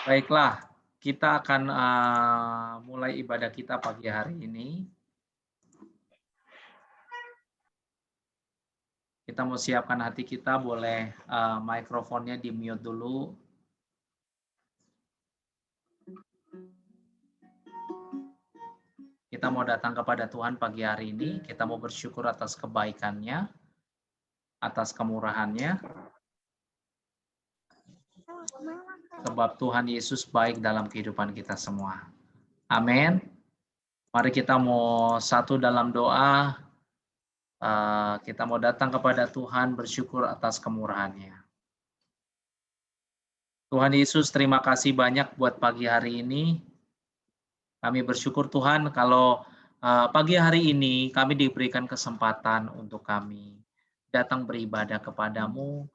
Baiklah, kita akan mulai ibadah kita pagi hari ini. Kita mau siapkan hati kita, boleh mikrofonnya di-mute dulu. Kita mau datang kepada Tuhan pagi hari ini, kita mau bersyukur atas kebaikan-Nya, atas kemurahan-Nya, sebab Tuhan Yesus baik dalam kehidupan kita semua. Amin. Mari kita mau satu dalam doa, kita mau datang kepada Tuhan bersyukur atas kemurahan-Nya. Tuhan Yesus, terima kasih banyak buat pagi hari ini. Kami bersyukur Tuhan kalau pagi hari ini kami diberikan kesempatan untuk kami datang beribadah kepadamu,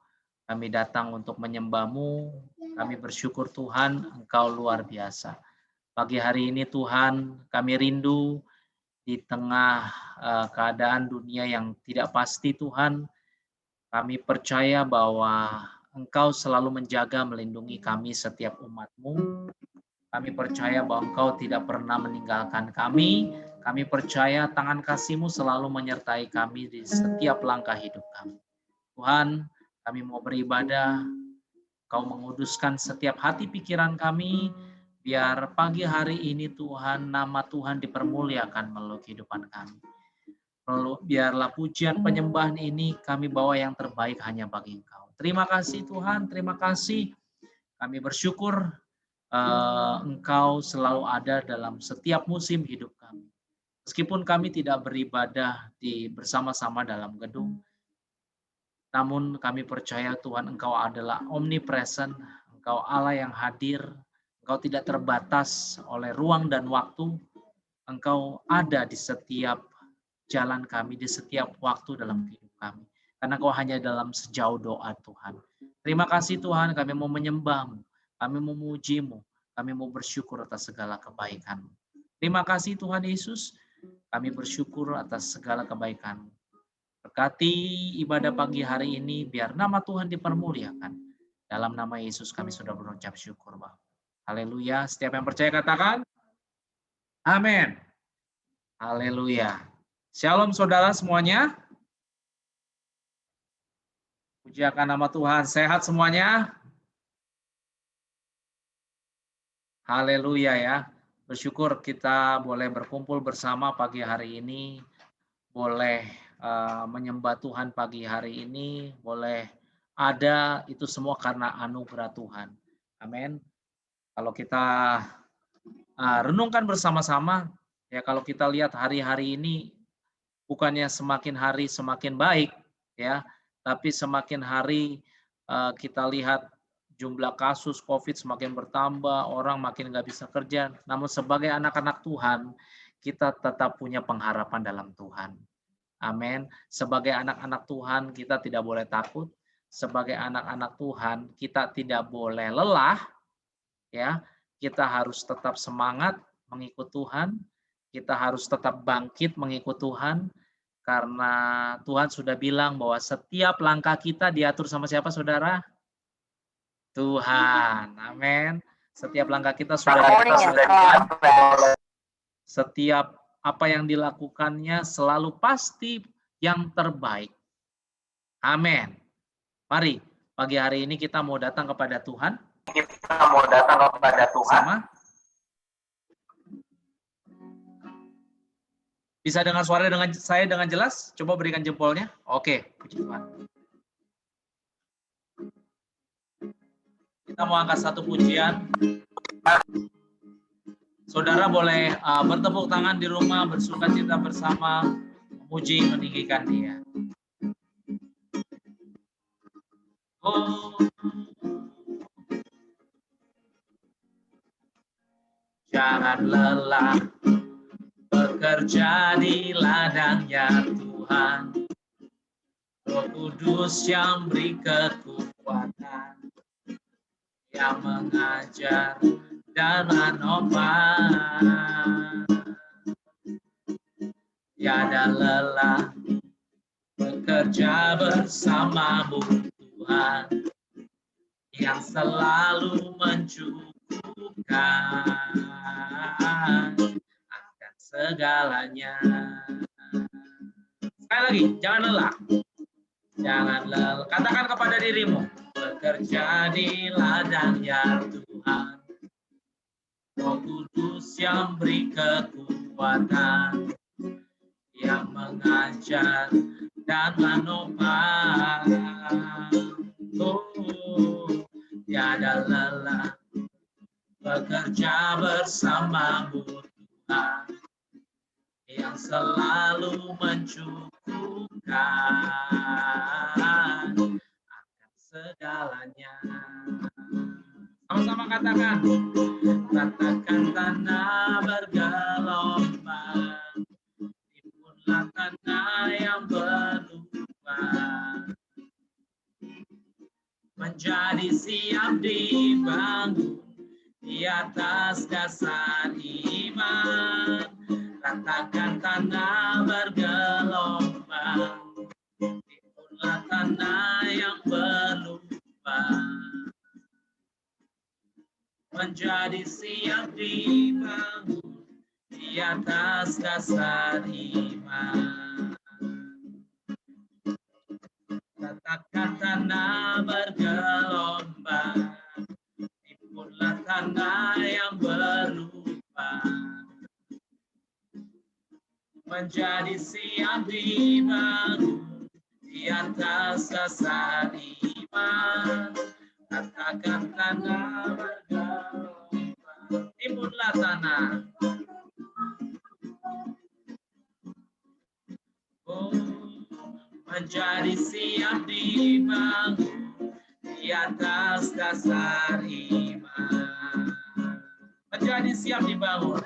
kami datang untuk menyembah-Mu, kami bersyukur Tuhan Engkau luar biasa. Pagi hari ini Tuhan kami rindu di tengah keadaan dunia yang tidak pasti Tuhan, kami percaya bahwa Engkau selalu menjaga melindungi kami setiap umat-Mu. Kami percaya bahwa Engkau tidak pernah meninggalkan kami. Kami percaya tangan kasih-Mu selalu menyertai kami di setiap langkah hidup kami. Tuhan, kami mau beribadah, Kau menguduskan setiap hati pikiran kami, biar pagi hari ini Tuhan, nama Tuhan dipermuliakan melalui kehidupan kami. Biarlah pujian penyembahan ini kami bawa yang terbaik hanya bagi Engkau. Terima kasih Tuhan, terima kasih. Kami bersyukur Engkau selalu ada dalam setiap musim hidup kami. Meskipun kami tidak beribadah bersama-sama dalam gedung, namun kami percaya Tuhan Engkau adalah omnipresent, Engkau Allah yang hadir, Engkau tidak terbatas oleh ruang dan waktu, Engkau ada di setiap jalan kami, di setiap waktu dalam hidup kami. Karena Engkau hanya dalam sejauh doa Tuhan. Terima kasih Tuhan, kami mau menyembah-Mu, kami mau memuji-Mu, kami mau bersyukur atas segala kebaikan-Mu. Terima kasih Tuhan Yesus, kami bersyukur atas segala kebaikan-Mu. Berkati ibadah pagi hari ini, biar nama Tuhan dipermuliakan. Dalam nama Yesus kami sudah berucap syukur, Bapa. Haleluya. Setiap yang percaya katakan, amin. Haleluya. Shalom saudara semuanya. Puji akan nama Tuhan. Sehat semuanya? Haleluya ya. Bersyukur kita boleh berkumpul bersama pagi hari ini. Boleh menyembah Tuhan pagi hari ini. Boleh ada, itu semua karena anugerah Tuhan. Amin. Kalau kita renungkan bersama-sama, ya kalau kita lihat hari-hari ini bukannya semakin hari semakin baik, ya, tapi semakin hari kita lihat jumlah kasus COVID semakin bertambah, orang makin nggak bisa kerja. Namun sebagai anak-anak Tuhan, kita tetap punya pengharapan dalam Tuhan. Amin. Sebagai anak-anak Tuhan, kita tidak boleh takut. Sebagai anak-anak Tuhan, kita tidak boleh lelah, ya. Kita harus tetap semangat mengikut Tuhan. Kita harus tetap bangkit mengikut Tuhan. Karena Tuhan sudah bilang bahwa setiap langkah kita diatur sama siapa, saudara? Tuhan. Amin. Setiap langkah kita sudah diatur oleh Tuhan. Setiap apa yang dilakukannya selalu pasti yang terbaik. Amin. Mari, pagi hari ini kita mau datang kepada Tuhan. Sama. Bisa dengar suara saya dengan jelas? Coba berikan jempolnya. Oke, puji Tuhan. Kita mau angkat satu pujian. Saudara boleh bertepuk tangan di rumah, bersukacita bersama, memuji, meninggikan Dia. Oh. Jangan lelah bekerja di ladangnya Tuhan. Roh Kudus yang beri kekuatan, yang mengajar dan menopang. Tiada lelah bekerja bersamamu Tuhan. yang selalu mencukupkan akan segalanya. Sekali lagi, jangan lelah. Jangan lelah. Katakan kepada dirimu, bekerja di ladangnya Tuhan. Roh Kudus yang beri kekuatan, yang mengajar dan menopang. Oh, tiada lelah bekerja bersamamu Tuhan, yang selalu mencukupkan akan segalanya. Sama-sama katakan, ratakan tanah bergelombang, timbunlah tanah yang berlubang, menjadi siap dibangun di atas dasar iman. Ratakan tanah bergelombang, timbunlah tanah yang berlubang, menjadi siap dibangun di atas dasar iman. Ratakan tanah bergelombang, timbunlah tanah yang berlubang, menjadi siap dibangun di atas dasar iman. Ratakan tanah bergelombang, timbunlah tanah. Oh, menjadi siap dibangun di atas dasar iman. Menjadi siap dibangun,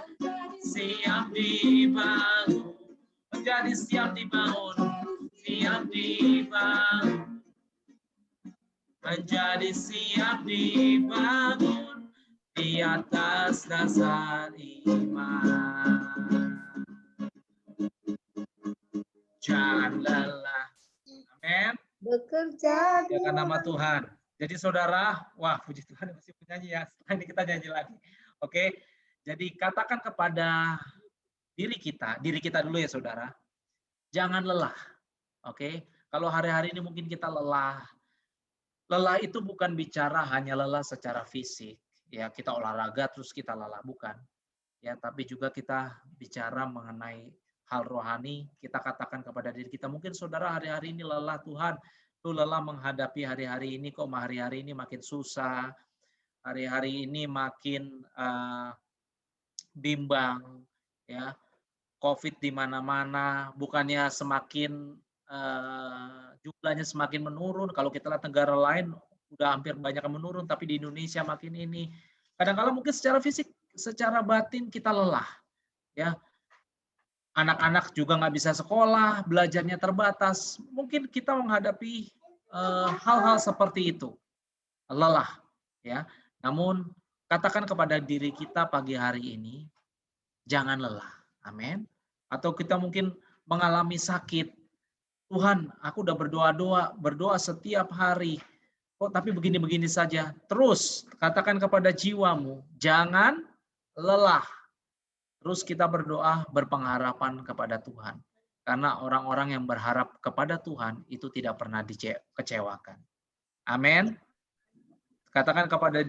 siap dibangun. Menjadi siap dibangun, siap dibangun. Menjadi siap dibangun di atas dasar iman. Jangan lelah. Amin. Bekerja Ya, karena nama Tuhan. Jadi saudara, wah puji Tuhan masih penyanyi ya. Setelah ini kita nyanyi lagi. Oke. Jadi katakan kepada diri kita dulu ya saudara. Jangan lelah. Oke. Kalau hari-hari ini mungkin kita lelah. Lelah itu bukan bicara hanya lelah secara fisik, ya kita olahraga terus kita lelah, bukan. Ya, tapi juga kita bicara mengenai hal rohani, kita katakan kepada diri kita, mungkin saudara hari-hari ini lelah Tuhan, lu lelah menghadapi hari-hari ini, kok hari-hari ini makin susah, hari-hari ini makin bimbang, ya, COVID di mana-mana, bukannya semakin jumlahnya semakin menurun. Kalau kita lihat negara lain udah hampir banyak yang menurun, tapi di Indonesia makin ini. Kadang-kala mungkin secara fisik, secara batin kita lelah, ya. Anak-anak juga nggak bisa sekolah, belajarnya terbatas. Mungkin kita menghadapi hal-hal seperti itu, lelah, ya. Namun katakan kepada diri kita pagi hari ini, jangan lelah. Amin. Atau kita mungkin mengalami sakit. Tuhan, aku udah berdoa setiap hari. Kok tapi begini-begini saja. Terus katakan kepada jiwamu, jangan lelah. Terus kita berdoa berpengharapan kepada Tuhan. Karena orang-orang yang berharap kepada Tuhan itu tidak pernah dikecewakan. Amin. Katakan kepada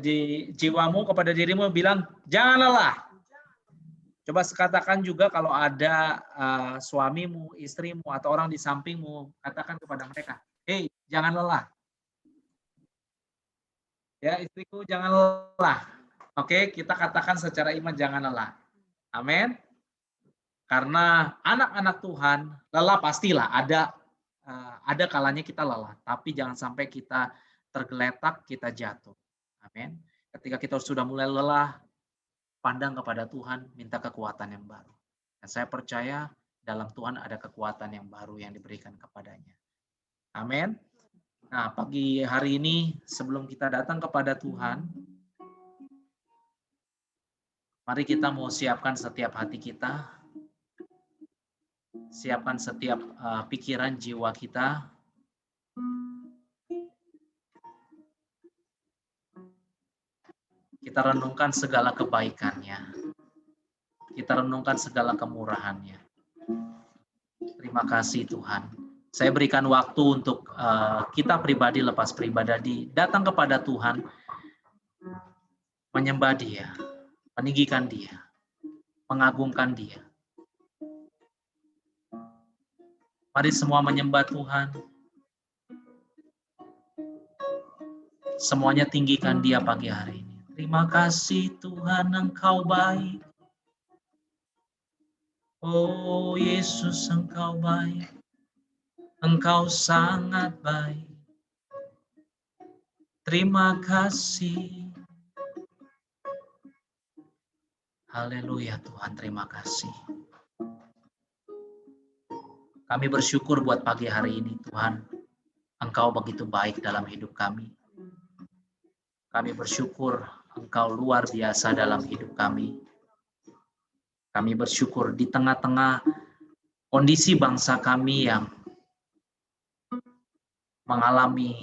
jiwamu, kepada dirimu, bilang, jangan lelah. Coba katakan juga kalau ada suamimu, istrimu, atau orang di sampingmu, katakan kepada mereka, hei, jangan lelah. Ya, istriku jangan lelah. Oke, kita katakan secara iman jangan lelah. Amin. Karena anak-anak Tuhan, lelah pastilah ada kalanya kita lelah, tapi jangan sampai kita tergeletak, kita jatuh. Amin. Ketika kita sudah mulai lelah, pandang kepada Tuhan, minta kekuatan yang baru. Dan saya percaya dalam Tuhan ada kekuatan yang baru yang diberikan kepadanya. Amin. Nah, pagi hari ini sebelum kita datang kepada Tuhan, mari kita mau siapkan setiap hati kita, siapkan setiap pikiran jiwa kita. Kita renungkan segala kebaikannya. Kita renungkan segala kemurahannya. Terima kasih Tuhan. Saya berikan waktu untuk kita pribadi lepas pribadi datang kepada Tuhan, menyembah Dia, meninggikan Dia, mengagungkan Dia. Mari semua menyembah Tuhan. Semuanya tinggikan Dia pagi hari ini. Terima kasih Tuhan, Engkau baik. Oh Yesus, Engkau baik. Engkau sangat baik. Terima kasih. Haleluya Tuhan, terima kasih. Kami bersyukur buat pagi hari ini Tuhan. Engkau begitu baik dalam hidup kami. Kami bersyukur Engkau luar biasa dalam hidup kami. Kami bersyukur di tengah-tengah kondisi bangsa kami yang mengalami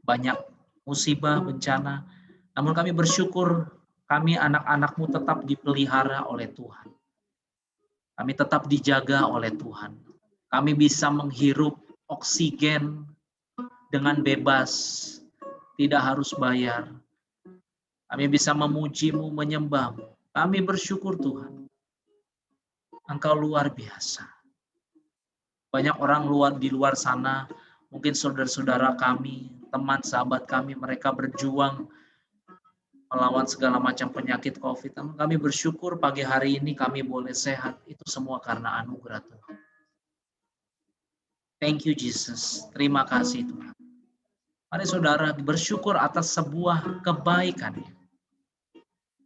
banyak musibah, bencana. Namun kami bersyukur kami anak-anak-Mu tetap dipelihara oleh Tuhan. Kami tetap dijaga oleh Tuhan. Kami bisa menghirup oksigen dengan bebas, tidak harus bayar. Kami bisa memuji-Mu, menyembah-Mu. Kami bersyukur Tuhan. Engkau luar biasa. Banyak orang di luar sana, mungkin saudara-saudara kami, teman, sahabat kami, mereka berjuang melawan segala macam penyakit COVID. Namun kami bersyukur pagi hari ini kami boleh sehat. Itu semua karena anugerah Tuhan. Thank you Jesus. Terima kasih Tuhan. Mari saudara bersyukur atas sebuah kebaikan-Nya.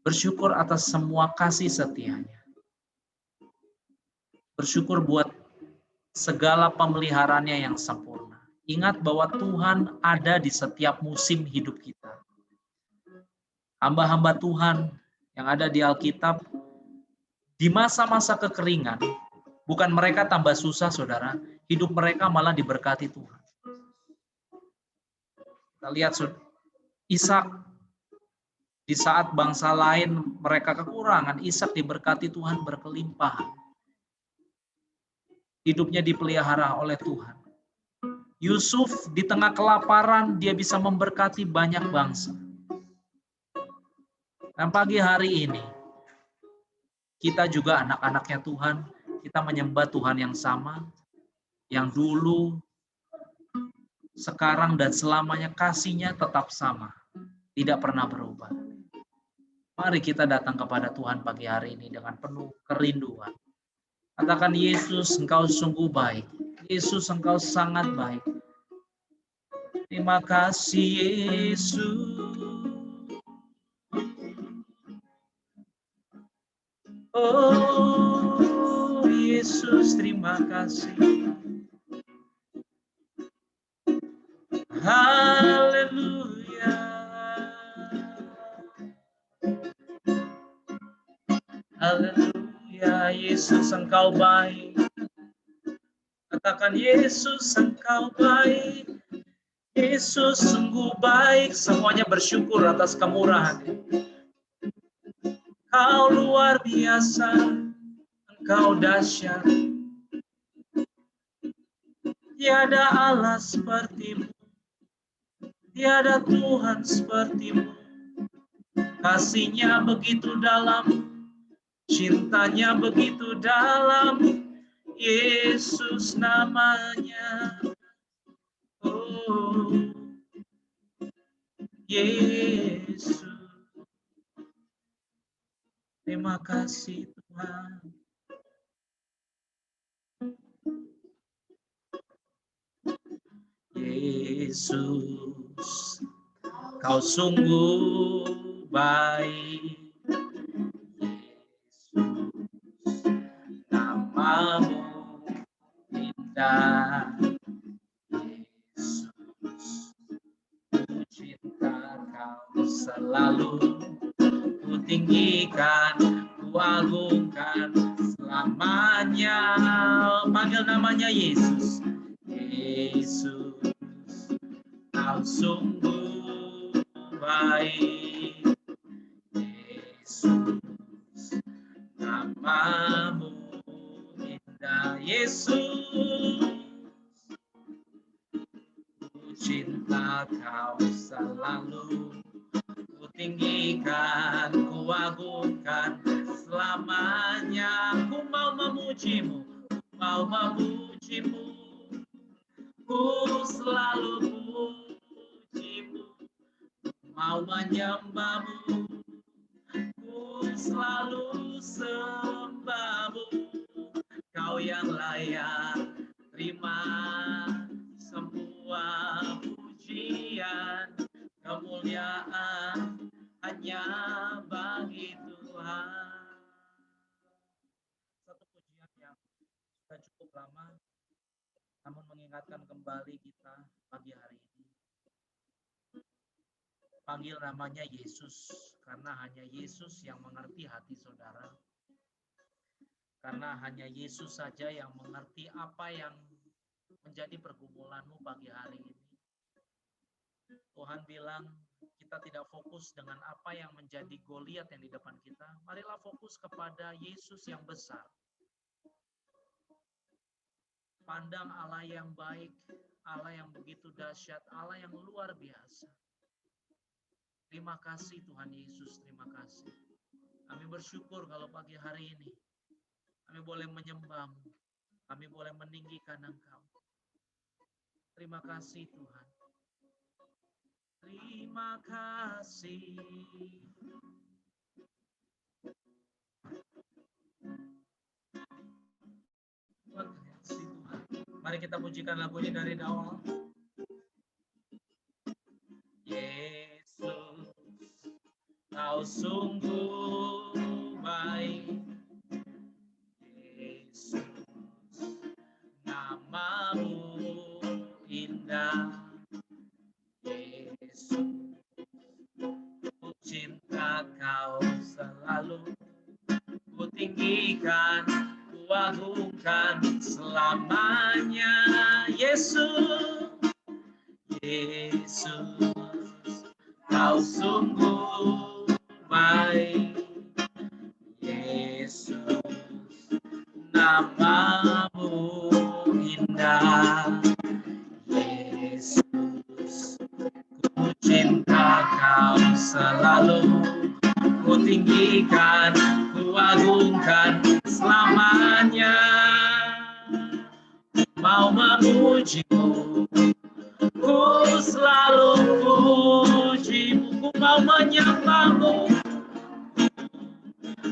Bersyukur atas semua kasih setia-Nya. Bersyukur buat segala pemeliharaannya yang sempurna. Ingat bahwa Tuhan ada di setiap musim hidup kita. Hamba-hamba Tuhan yang ada di Alkitab, di masa-masa kekeringan, bukan mereka tambah susah, saudara. Hidup mereka malah diberkati Tuhan. Kita lihat Ishak, di saat bangsa lain mereka kekurangan, Ishak diberkati Tuhan berkelimpahan. Hidupnya dipelihara oleh Tuhan. Yusuf di tengah kelaparan, dia bisa memberkati banyak bangsa. Dan pagi hari ini, kita juga anak-anaknya Tuhan, kita menyembah Tuhan yang sama, yang dulu, sekarang, dan selamanya kasih-Nya tetap sama, tidak pernah berubah. Mari kita datang kepada Tuhan pagi hari ini dengan penuh kerinduan. Katakan, Yesus, Engkau sungguh baik. Yesus, Engkau sangat baik. Terima kasih, Yesus. Oh, Yesus, terima kasih. Haleluya. Haleluya, Yesus, Engkau baik. Katakan, Yesus, Engkau baik. Yesus sungguh baik. Semuanya bersyukur atas kemurahan. Engkau luar biasa. Engkau dahsyat. Tiada Allah seperti-Mu. Tiada Tuhan seperti-Mu. Kasih-Nya begitu dalam. Cintanya begitu dalam. Yesus namanya. Oh, Yesus. Terima kasih Tuhan. Yesus, Kau sungguh baik. Yesus, nama-Mu indah. Yesus, ku cinta Kau selalu. Ku tinggikan, ku agungkan selamanya. Panggil namanya Yesus. Yesus, Kau sungguh baik. namamu indah Yesus, ku cinta kau selalu, ku tinggikan, ku agungkan selamanya. Ku mau memujimu, ku mau memujimu, ku selalu pujimu, mau menyembahmu, ku selalu sembahmu. Kau yang layak terima semua pujian, kemuliaan hanya bagi Tuhan. Satu pujian yang sudah cukup lama, namun mengingatkan kembali kita pagi hari ini. Panggil namanya Yesus, karena hanya Yesus yang mengerti hati saudara. Karena hanya Yesus saja yang mengerti apa yang menjadi pergumulanmu pagi hari ini. Tuhan bilang, kita tidak fokus dengan apa yang menjadi Goliat yang di depan kita. Marilah fokus kepada Yesus yang besar. Pandang Allah yang baik, Allah yang begitu dahsyat, Allah yang luar biasa. Terima kasih Tuhan Yesus, terima kasih. Kami bersyukur kalau pagi hari ini kami boleh menyembah-Mu, kami boleh meninggikan Engkau. Terima kasih Tuhan. Terima kasih. Terima kasih Tuhan. Mari kita pujikan lagu ini dari awal. Yesus, Kau sungguh baik. Yesus, namamu indah. Yesus, ku cinta Kau selalu, ku tinggikan, ku agungkan selamanya. Yesus, Yesus, Kau sungguh baik. Yesus, namamu indah. Yesus, ku cinta Kau selalu, ku tinggikan, ku agungkan selamanya. Mau memujimu, ku selalu pujimu, ku mau menyembahmu,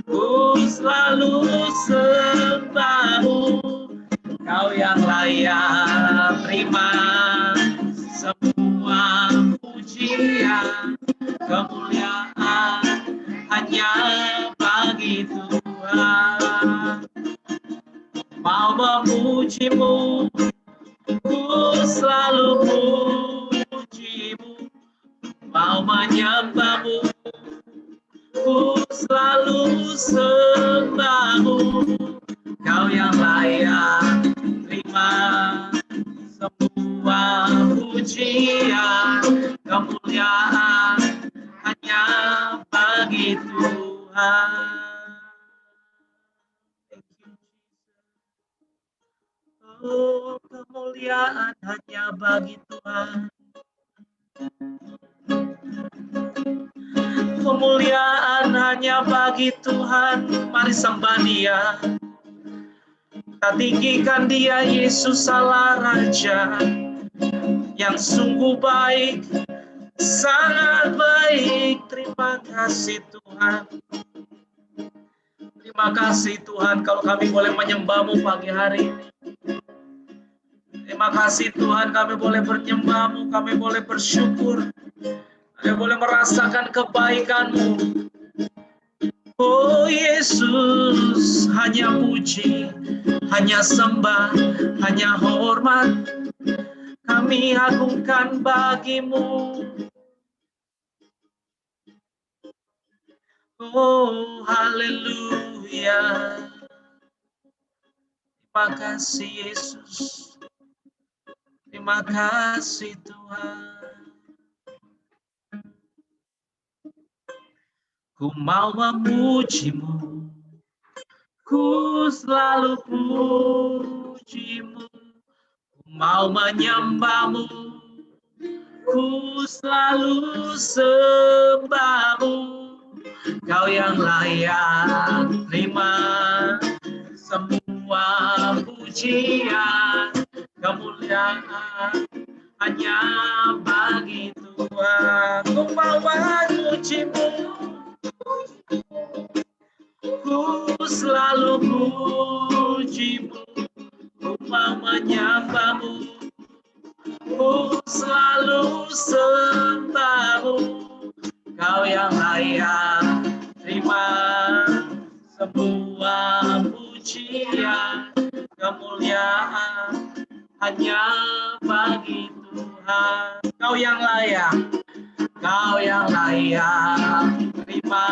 ku selalu sembahmu. Kau yang layak terima semua pujian, kemuliaan hanya bagi Tuhan. Mau memujimu, ku selalu pujimu, mau menyembahmu, ku selalu sembahmu. Kau yang layak terima semua pujian, kemuliaan hanya bagi Tuhan. Oh, kemuliaan hanya bagi Tuhan. Kemuliaan hanya bagi Tuhan. Mari sembah Dia. Kita tinggikan Dia, Yesus Allah Raja, yang sungguh baik, sangat baik. Terima kasih Tuhan. Terima kasih Tuhan kalau kami boleh menyembah-Mu pagi hari ini. Terima kasih Tuhan, kami boleh menyembah-Mu, kami boleh bersyukur, kami boleh merasakan kebaikan-Mu. Oh Yesus, hanya puji, hanya sembah, hanya hormat kami agungkan bagi-Mu. Oh haleluya. Terima kasih Yesus. Terima kasih Tuhan. Ku mau memujimu, ku selalu pujimu. Ku mau menyembahmu, ku selalu sembahmu. Kau yang layak terima semua pujian, kemuliaan hanya bagi Tuhan. Ku mau memujimu, ku selalu pujimu. Ku mau menyembahmu, ku selalu sembahmu. Kau yang layak terima semua pujian, kemuliaan hanya bagi Tuhan. Kau yang layak terima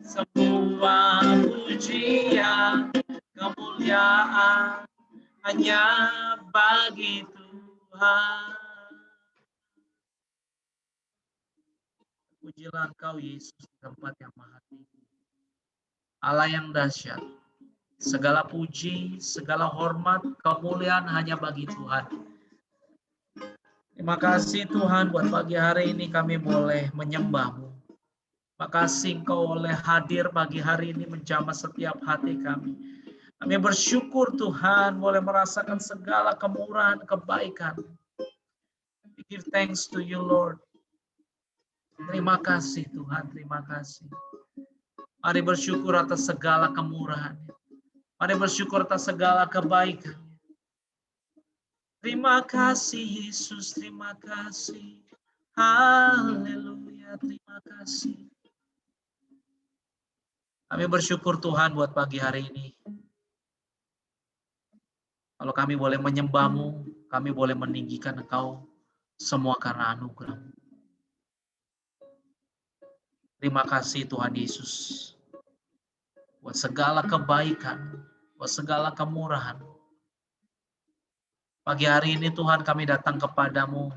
semua pujian, kemuliaan hanya bagi Tuhan. Pujilah Engkau Yesus di tempat yang maha tinggi. Allah yang dahsyat. Segala puji, segala hormat, kemuliaan hanya bagi Tuhan. Terima kasih Tuhan buat pagi hari ini kami boleh menyembah-Mu. Terima kasih Engkau boleh hadir pagi hari ini menjamah setiap hati kami. Kami bersyukur Tuhan boleh merasakan segala kemurahan, kebaikan. We give thanks to you Lord. Terima kasih Tuhan, terima kasih. Mari bersyukur atas segala kemurahan. Mari bersyukur atas segala kebaikan. Terima kasih Yesus, terima kasih. Haleluya, terima kasih. Kami bersyukur Tuhan buat pagi hari ini. Kalau kami boleh menyembah-Mu, kami boleh meninggikan Engkau, semua karena anugerah. Terima kasih Tuhan Yesus. Buat segala kebaikan, buat segala kemurahan. Pagi hari ini Tuhan kami datang kepadamu.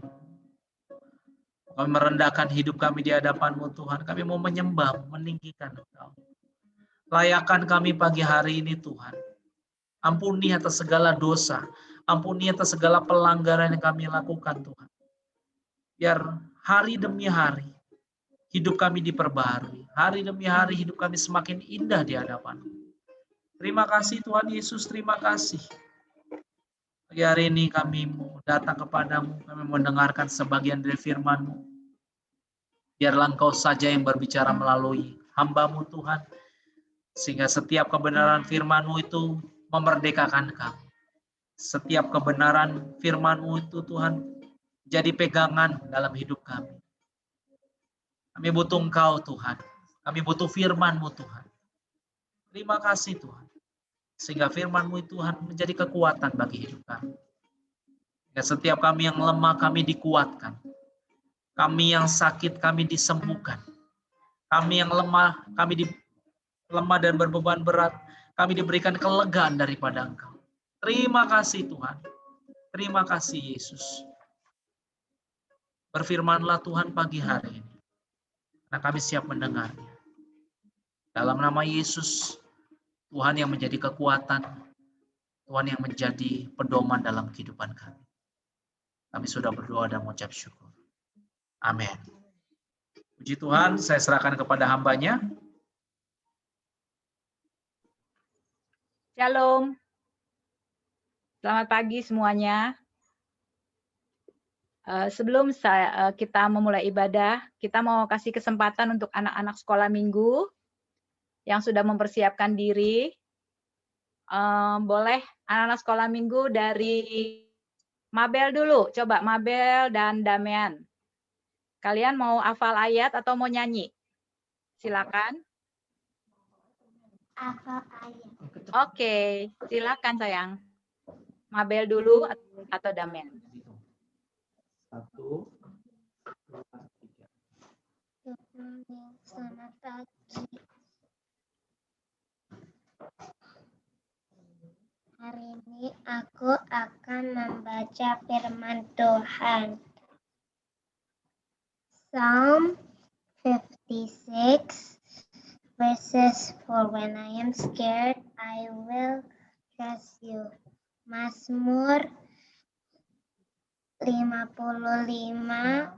Kami merendahkan hidup kami di hadapan-Mu Tuhan. Kami mau menyembah, meninggikan Engkau. Layakan kami pagi hari ini Tuhan. Ampuni atas segala dosa. Ampuni atas segala pelanggaran yang kami lakukan Tuhan. Biar hari demi hari hidup kami diperbaharui. Hari demi hari hidup kami semakin indah di hadapan-Mu. Terima kasih Tuhan Yesus, terima kasih. Pagi hari ini kami mau datang kepadamu, kami mendengarkan sebagian dari firman-Mu. Biarlah Engkau saja yang berbicara melalui hamba-Mu Tuhan. Sehingga setiap kebenaran firman-Mu itu memerdekakan kami. Setiap kebenaran firman-Mu itu Tuhan jadi pegangan dalam hidup kami. Kami butuh Engkau Tuhan. Kami butuh firman-Mu Tuhan. Terima kasih Tuhan. Sehingga firman-Mu Tuhan menjadi kekuatan bagi hidup kami. Ya, setiap kami yang lemah kami dikuatkan. Kami yang sakit kami disembuhkan. Kami yang lemah lemah dan berbeban berat, kami diberikan kelegaan daripada Engkau. Terima kasih Tuhan. Terima kasih Yesus. Berfirmanlah Tuhan pagi hari ini. Nah, kami siap mendengarnya. Dalam nama Yesus, Tuhan yang menjadi kekuatan, Tuhan yang menjadi pedoman dalam kehidupan kami. Kami sudah berdoa dan mengucap syukur. Amin. Puji Tuhan, saya serahkan kepada hamba-Nya. Shalom. Selamat pagi semuanya. Sebelum kita memulai ibadah, kita mau kasih kesempatan untuk anak-anak sekolah minggu yang sudah mempersiapkan diri. Boleh anak-anak sekolah minggu dari Mabel dulu. Coba Mabel dan Damian. Kalian mau hafal ayat atau mau nyanyi? Silakan. Hafal ayat. Oke, silakan sayang. Mabel dulu atau Damian? 1, 2, 3. Selamat pagi. Hari ini aku akan membaca firman Tuhan. Psalm 50. 56 verses 4. When I am scared, I will trust you. Mazmur 55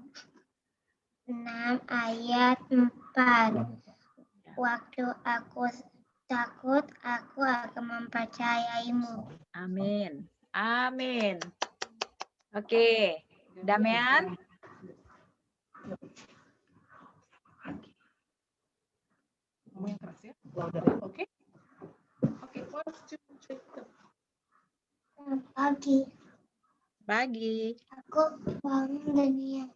6 ayat 4. Waktu aku takut, aku akan mempercayaimu. Amin. Amin. Oke, Damian. Ngomong yang keras ya. Oke. Oke, Pagi, Pagi. aku bangun Dania.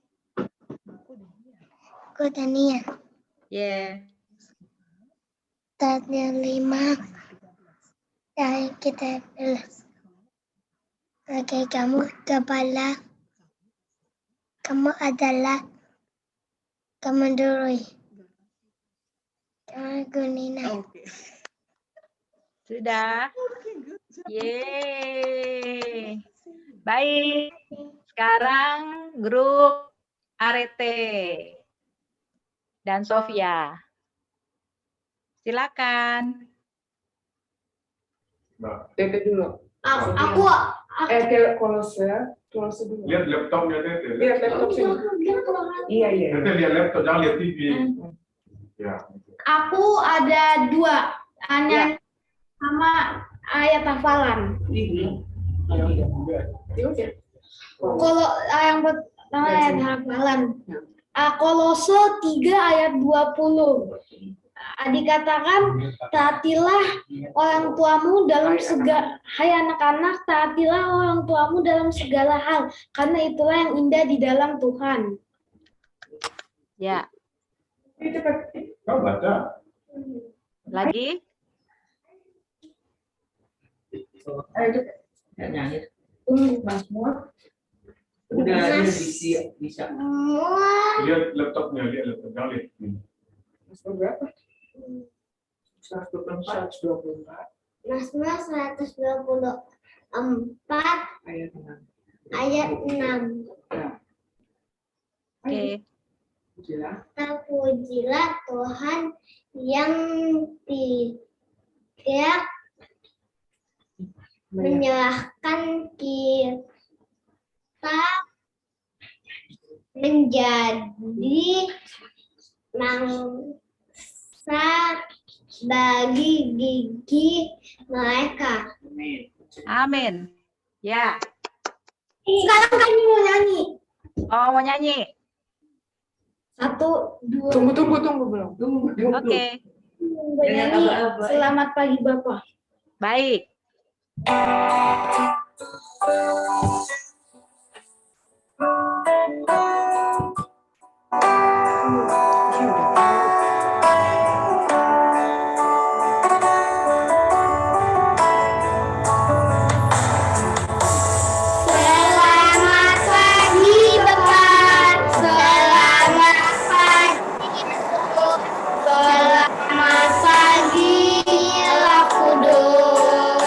Aku Dania. Yeah. Tanya 5 dari kita belas. Oke, kamu kepala. Kamu adalah kemendurui. Kamu Gunina. Oke. Sudah. Yeay. Baik. Sekarang grup Arete dan Sofia. Silakan. Tete dulu. Aku Kolose dulu. Lihat laptopnya Tete. Lihat laptop sini. Iya. Tete lihat laptop, jangan lihat TV. Ya. Aku ada 2 Ya. sama ayat hafalan. Kalau yang pertama ayat hafalan. Kolose 3 ayat 20. Dikatakan taatilah orang tuamu dalam segala hai anak-anak, taatilah orang tuamu dalam segala hal, karena itulah yang indah di dalam Tuhan. Ya. Kau baca. Lagi? Ayo cepet. Nyanyi. Mazmur. Udah bisa. Lihat laptopnya, lihat laptop, jangan lihat TV. Mazmur berapa? 124. Mazmur 124 Ayat 6. ayat 6. Oke. Terpujilah Tuhan yang tidak menyerahkan kita menjadi mangsa bagi gigi mereka. Amin. Ya. Sekarang kami mau nyanyi. Oh, mau nyanyi? 1, 2. Tunggu belum. Oke. Nyanyi. Selamat pagi Bapak. Baik. Selamat pagi Bapak. Selamat pagi Bu. Selamat pagi Roh Kudus.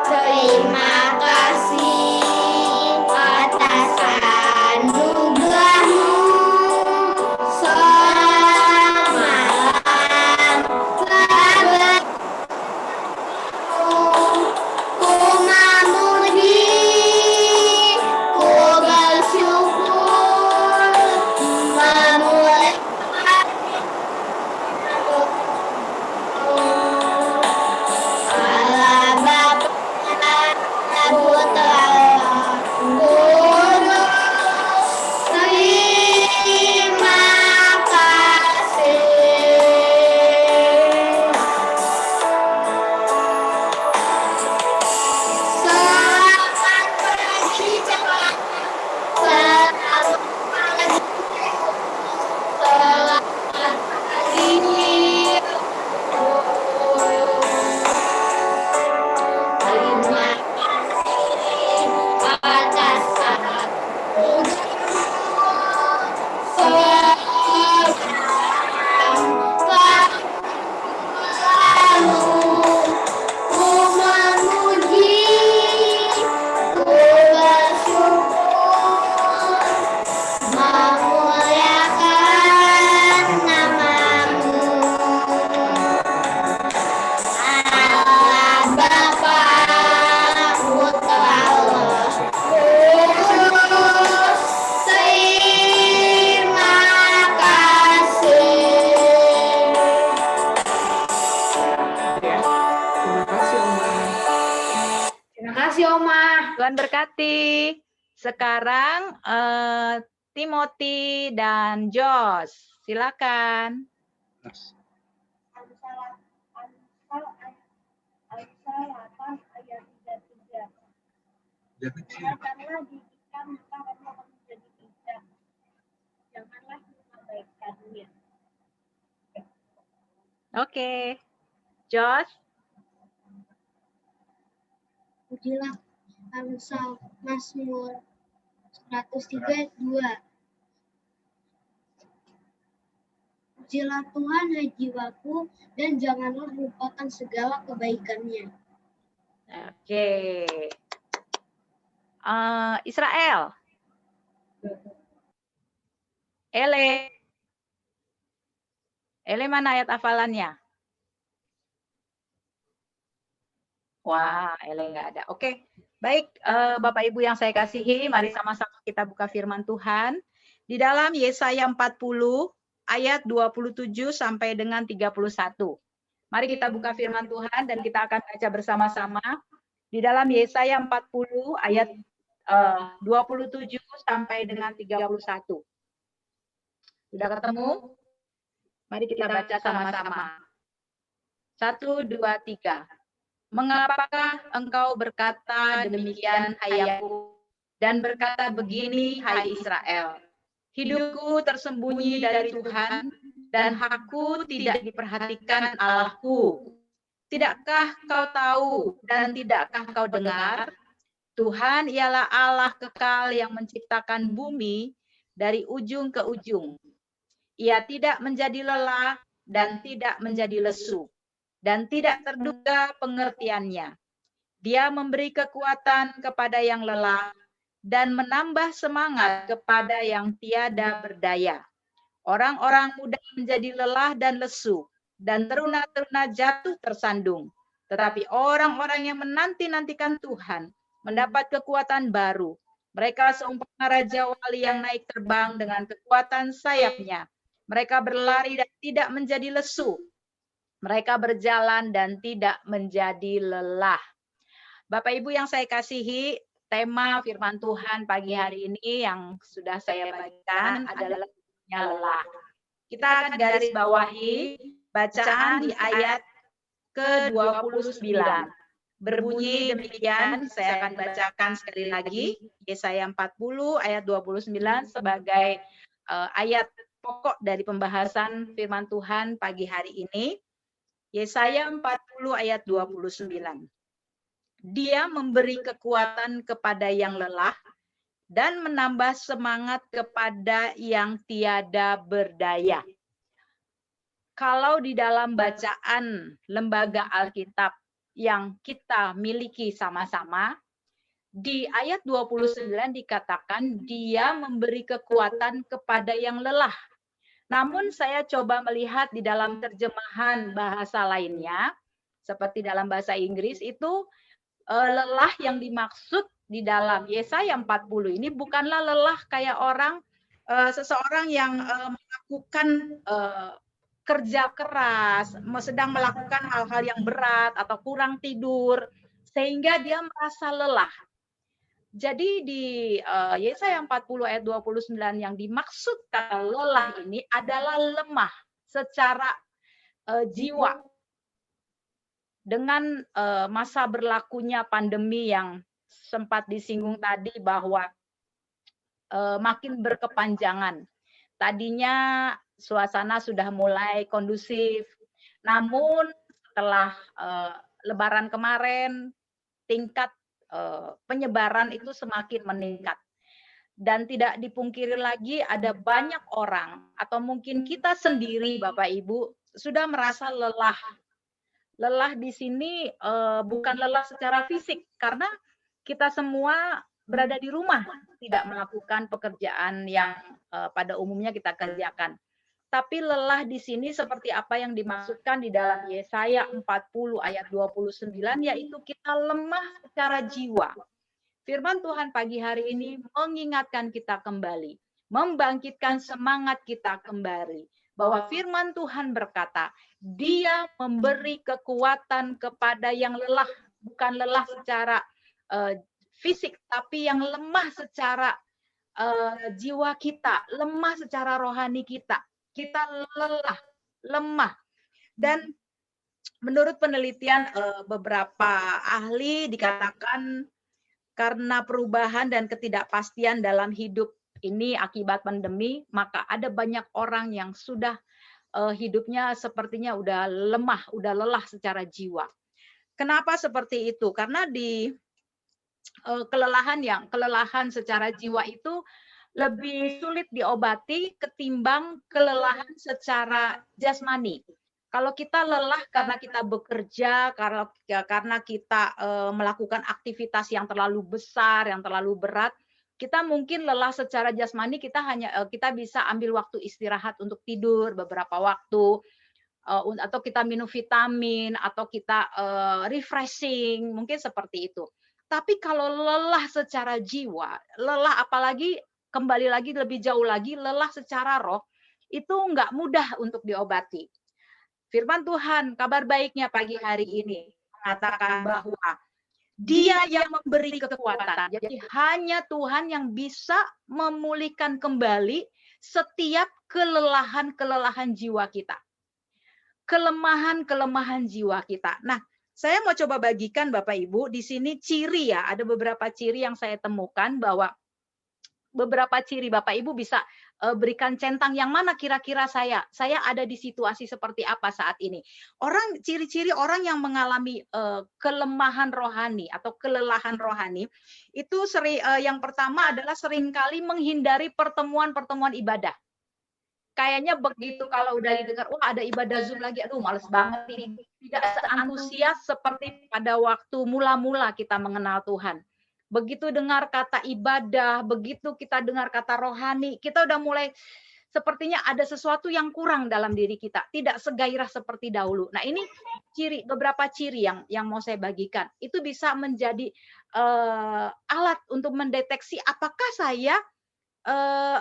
Terima kasih Tuhan berkati. Sekarang Timothy dan Josh, silakan. Amsal 8 ayat 33. Dengarkanlah didikan maka kamu akan menjadi bijak. Janganlah mengabaikannya. Oke. Josh, Pujilah Amsal Mazmur 103:2. Pujilah Tuhan hai jiwaku dan janganlah lupakan segala kebaikannya. oke. Israel, Ele mana ayat hafalannya? Wah, Ele nggak ada. Oke, baik Bapak Ibu yang saya kasihi, mari sama-sama kita buka firman Tuhan. Di dalam Yesaya 40 ayat 27 sampai dengan 31. Mari kita buka firman Tuhan dan kita akan baca bersama-sama. Di dalam Yesaya 40 ayat 27 sampai dengan 31. Sudah ketemu? Mari kita baca sama-sama. 1, 2, 3. Mengapakah engkau berkata demikian, hai Yakub, dan berkata begini, hai Israel? Hidupku tersembunyi dari Tuhan, dan hakku tidak diperhatikan Allahku. Tidakkah kau tahu dan tidakkah kau dengar? Tuhan ialah Allah kekal yang menciptakan bumi dari ujung ke ujung. Ia tidak menjadi lelah dan tidak menjadi lesu, dan tidak terduga pengertiannya. Dia memberi kekuatan kepada yang lelah dan menambah semangat kepada yang tiada berdaya. Orang-orang muda menjadi lelah dan lesu, dan teruna-teruna jatuh tersandung. Tetapi orang-orang yang menanti-nantikan Tuhan mendapat kekuatan baru. Mereka seumpama raja wali yang naik terbang dengan kekuatan sayapnya. Mereka berlari dan tidak menjadi lesu. Mereka berjalan dan tidak menjadi lelah. Bapak Ibu yang saya kasihi, tema firman Tuhan pagi hari ini yang sudah saya bagikan adalah lelah. Kita akan garis bawahi bacaan di ayat ke-29. Berbunyi demikian, saya akan bacakan sekali lagi, Yesaya 40 ayat 29 sebagai ayat pokok dari pembahasan firman Tuhan pagi hari ini. Yesaya 40 ayat 29. Dia memberi kekuatan kepada yang lelah dan menambah semangat kepada yang tiada berdaya. Kalau di dalam bacaan lembaga Alkitab yang kita miliki sama-sama, di ayat 29 dikatakan dia memberi kekuatan kepada yang lelah. Namun saya coba melihat di dalam terjemahan bahasa lainnya, seperti dalam bahasa Inggris itu lelah yang dimaksud di dalam Yesaya 40 ini bukanlah lelah kayak seseorang yang melakukan kerja keras, sedang melakukan hal-hal yang berat atau kurang tidur sehingga dia merasa lelah. Jadi di Yesaya 40 ayat 29 yang dimaksudkan lelah ini adalah lemah secara jiwa. Dengan masa berlakunya pandemi yang sempat disinggung tadi bahwa makin berkepanjangan. Tadinya suasana sudah mulai kondusif, namun setelah Lebaran kemarin tingkat penyebaran itu semakin meningkat. Dan tidak dipungkiri lagi ada banyak orang atau mungkin kita sendiri Bapak Ibu sudah merasa lelah. Lelah di sini bukan lelah secara fisik karena kita semua berada di rumah, tidak melakukan pekerjaan yang pada umumnya kita kerjakan. Tapi lelah di sini seperti apa yang dimaksudkan di dalam Yesaya 40 ayat 29, yaitu kita lemah secara jiwa. Firman Tuhan pagi hari ini mengingatkan kita kembali, membangkitkan semangat kita kembali, bahwa firman Tuhan berkata, Dia memberi kekuatan kepada yang lelah, bukan lelah secara fisik, tapi yang lemah secara jiwa kita, lemah secara rohani kita. Kita lelah, lemah. Dan menurut penelitian beberapa ahli dikatakan karena perubahan dan ketidakpastian dalam hidup ini akibat pandemi, maka ada banyak orang yang sudah hidupnya sepertinya udah lemah, udah lelah secara jiwa. Kenapa seperti itu? Karena di kelelahan secara jiwa itu lebih sulit diobati ketimbang kelelahan secara jasmani. Kalau kita lelah karena kita bekerja, karena kita melakukan aktivitas yang terlalu besar, yang terlalu berat, kita mungkin lelah secara jasmani, kita bisa ambil waktu istirahat untuk tidur beberapa waktu, atau kita minum vitamin, atau kita refreshing, mungkin seperti itu. Tapi kalau lelah secara jiwa, lelah apalagi kembali lagi lebih jauh lagi, lelah secara roh, itu nggak mudah untuk diobati. Firman Tuhan, kabar baiknya pagi hari ini mengatakan bahwa Dia yang memberi kekuatan. Jadi hanya Tuhan yang bisa memulihkan kembali setiap kelelahan jiwa kita. Kelemahan jiwa kita. Nah, saya mau coba bagikan Bapak Ibu di sini ciri ya, ada beberapa ciri yang saya temukan bahwa beberapa ciri Bapak Ibu bisa berikan centang yang mana kira-kira saya ada di situasi seperti apa saat ini. Ciri-ciri orang yang mengalami kelemahan rohani atau kelelahan rohani itu yang pertama adalah seringkali menghindari pertemuan-pertemuan ibadah. Kayaknya begitu kalau udah didengar, wah ada ibadah Zoom lagi, aduh males banget ini. Tidak seantusias seperti pada waktu mula-mula kita mengenal Tuhan. Begitu dengar kata ibadah, begitu kita dengar kata rohani, kita udah mulai sepertinya ada sesuatu yang kurang dalam diri kita, tidak segairah seperti dahulu. Nah ini beberapa ciri yang mau saya bagikan. Itu bisa menjadi alat untuk mendeteksi apakah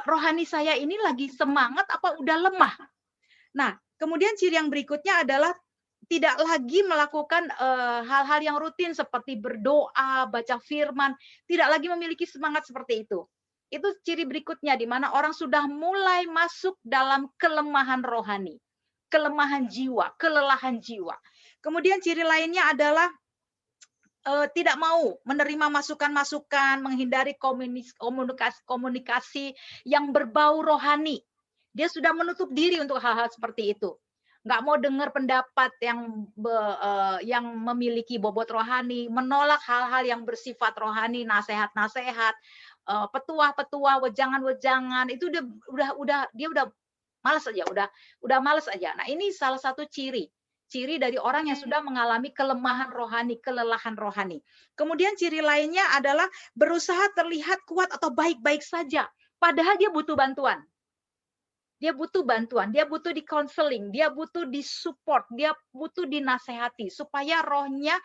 rohani saya ini lagi semangat apa udah lemah. Nah, kemudian ciri yang berikutnya adalah tidak lagi melakukan hal-hal yang rutin seperti berdoa, baca firman, tidak lagi memiliki semangat seperti itu. Itu ciri berikutnya di mana orang sudah mulai masuk dalam kelemahan rohani, kelemahan jiwa, kelelahan jiwa. Kemudian ciri lainnya adalah tidak mau menerima masukan-masukan, menghindari komunikasi yang berbau rohani. Dia sudah menutup diri untuk hal-hal seperti itu. Nggak mau dengar pendapat yang memiliki bobot rohani, menolak hal-hal yang bersifat rohani, nasihat-nasihat, petua-petua, wejangan-wejangan, itu dia udah malas aja, udah malas aja. Nah, ini salah satu ciri dari orang yang sudah mengalami kelemahan rohani, kelelahan rohani. Kemudian ciri lainnya adalah berusaha terlihat kuat atau baik-baik saja, padahal dia butuh bantuan. Dia butuh bantuan, dia butuh di counseling, dia butuh di support, dia butuh dinasehati supaya rohnya,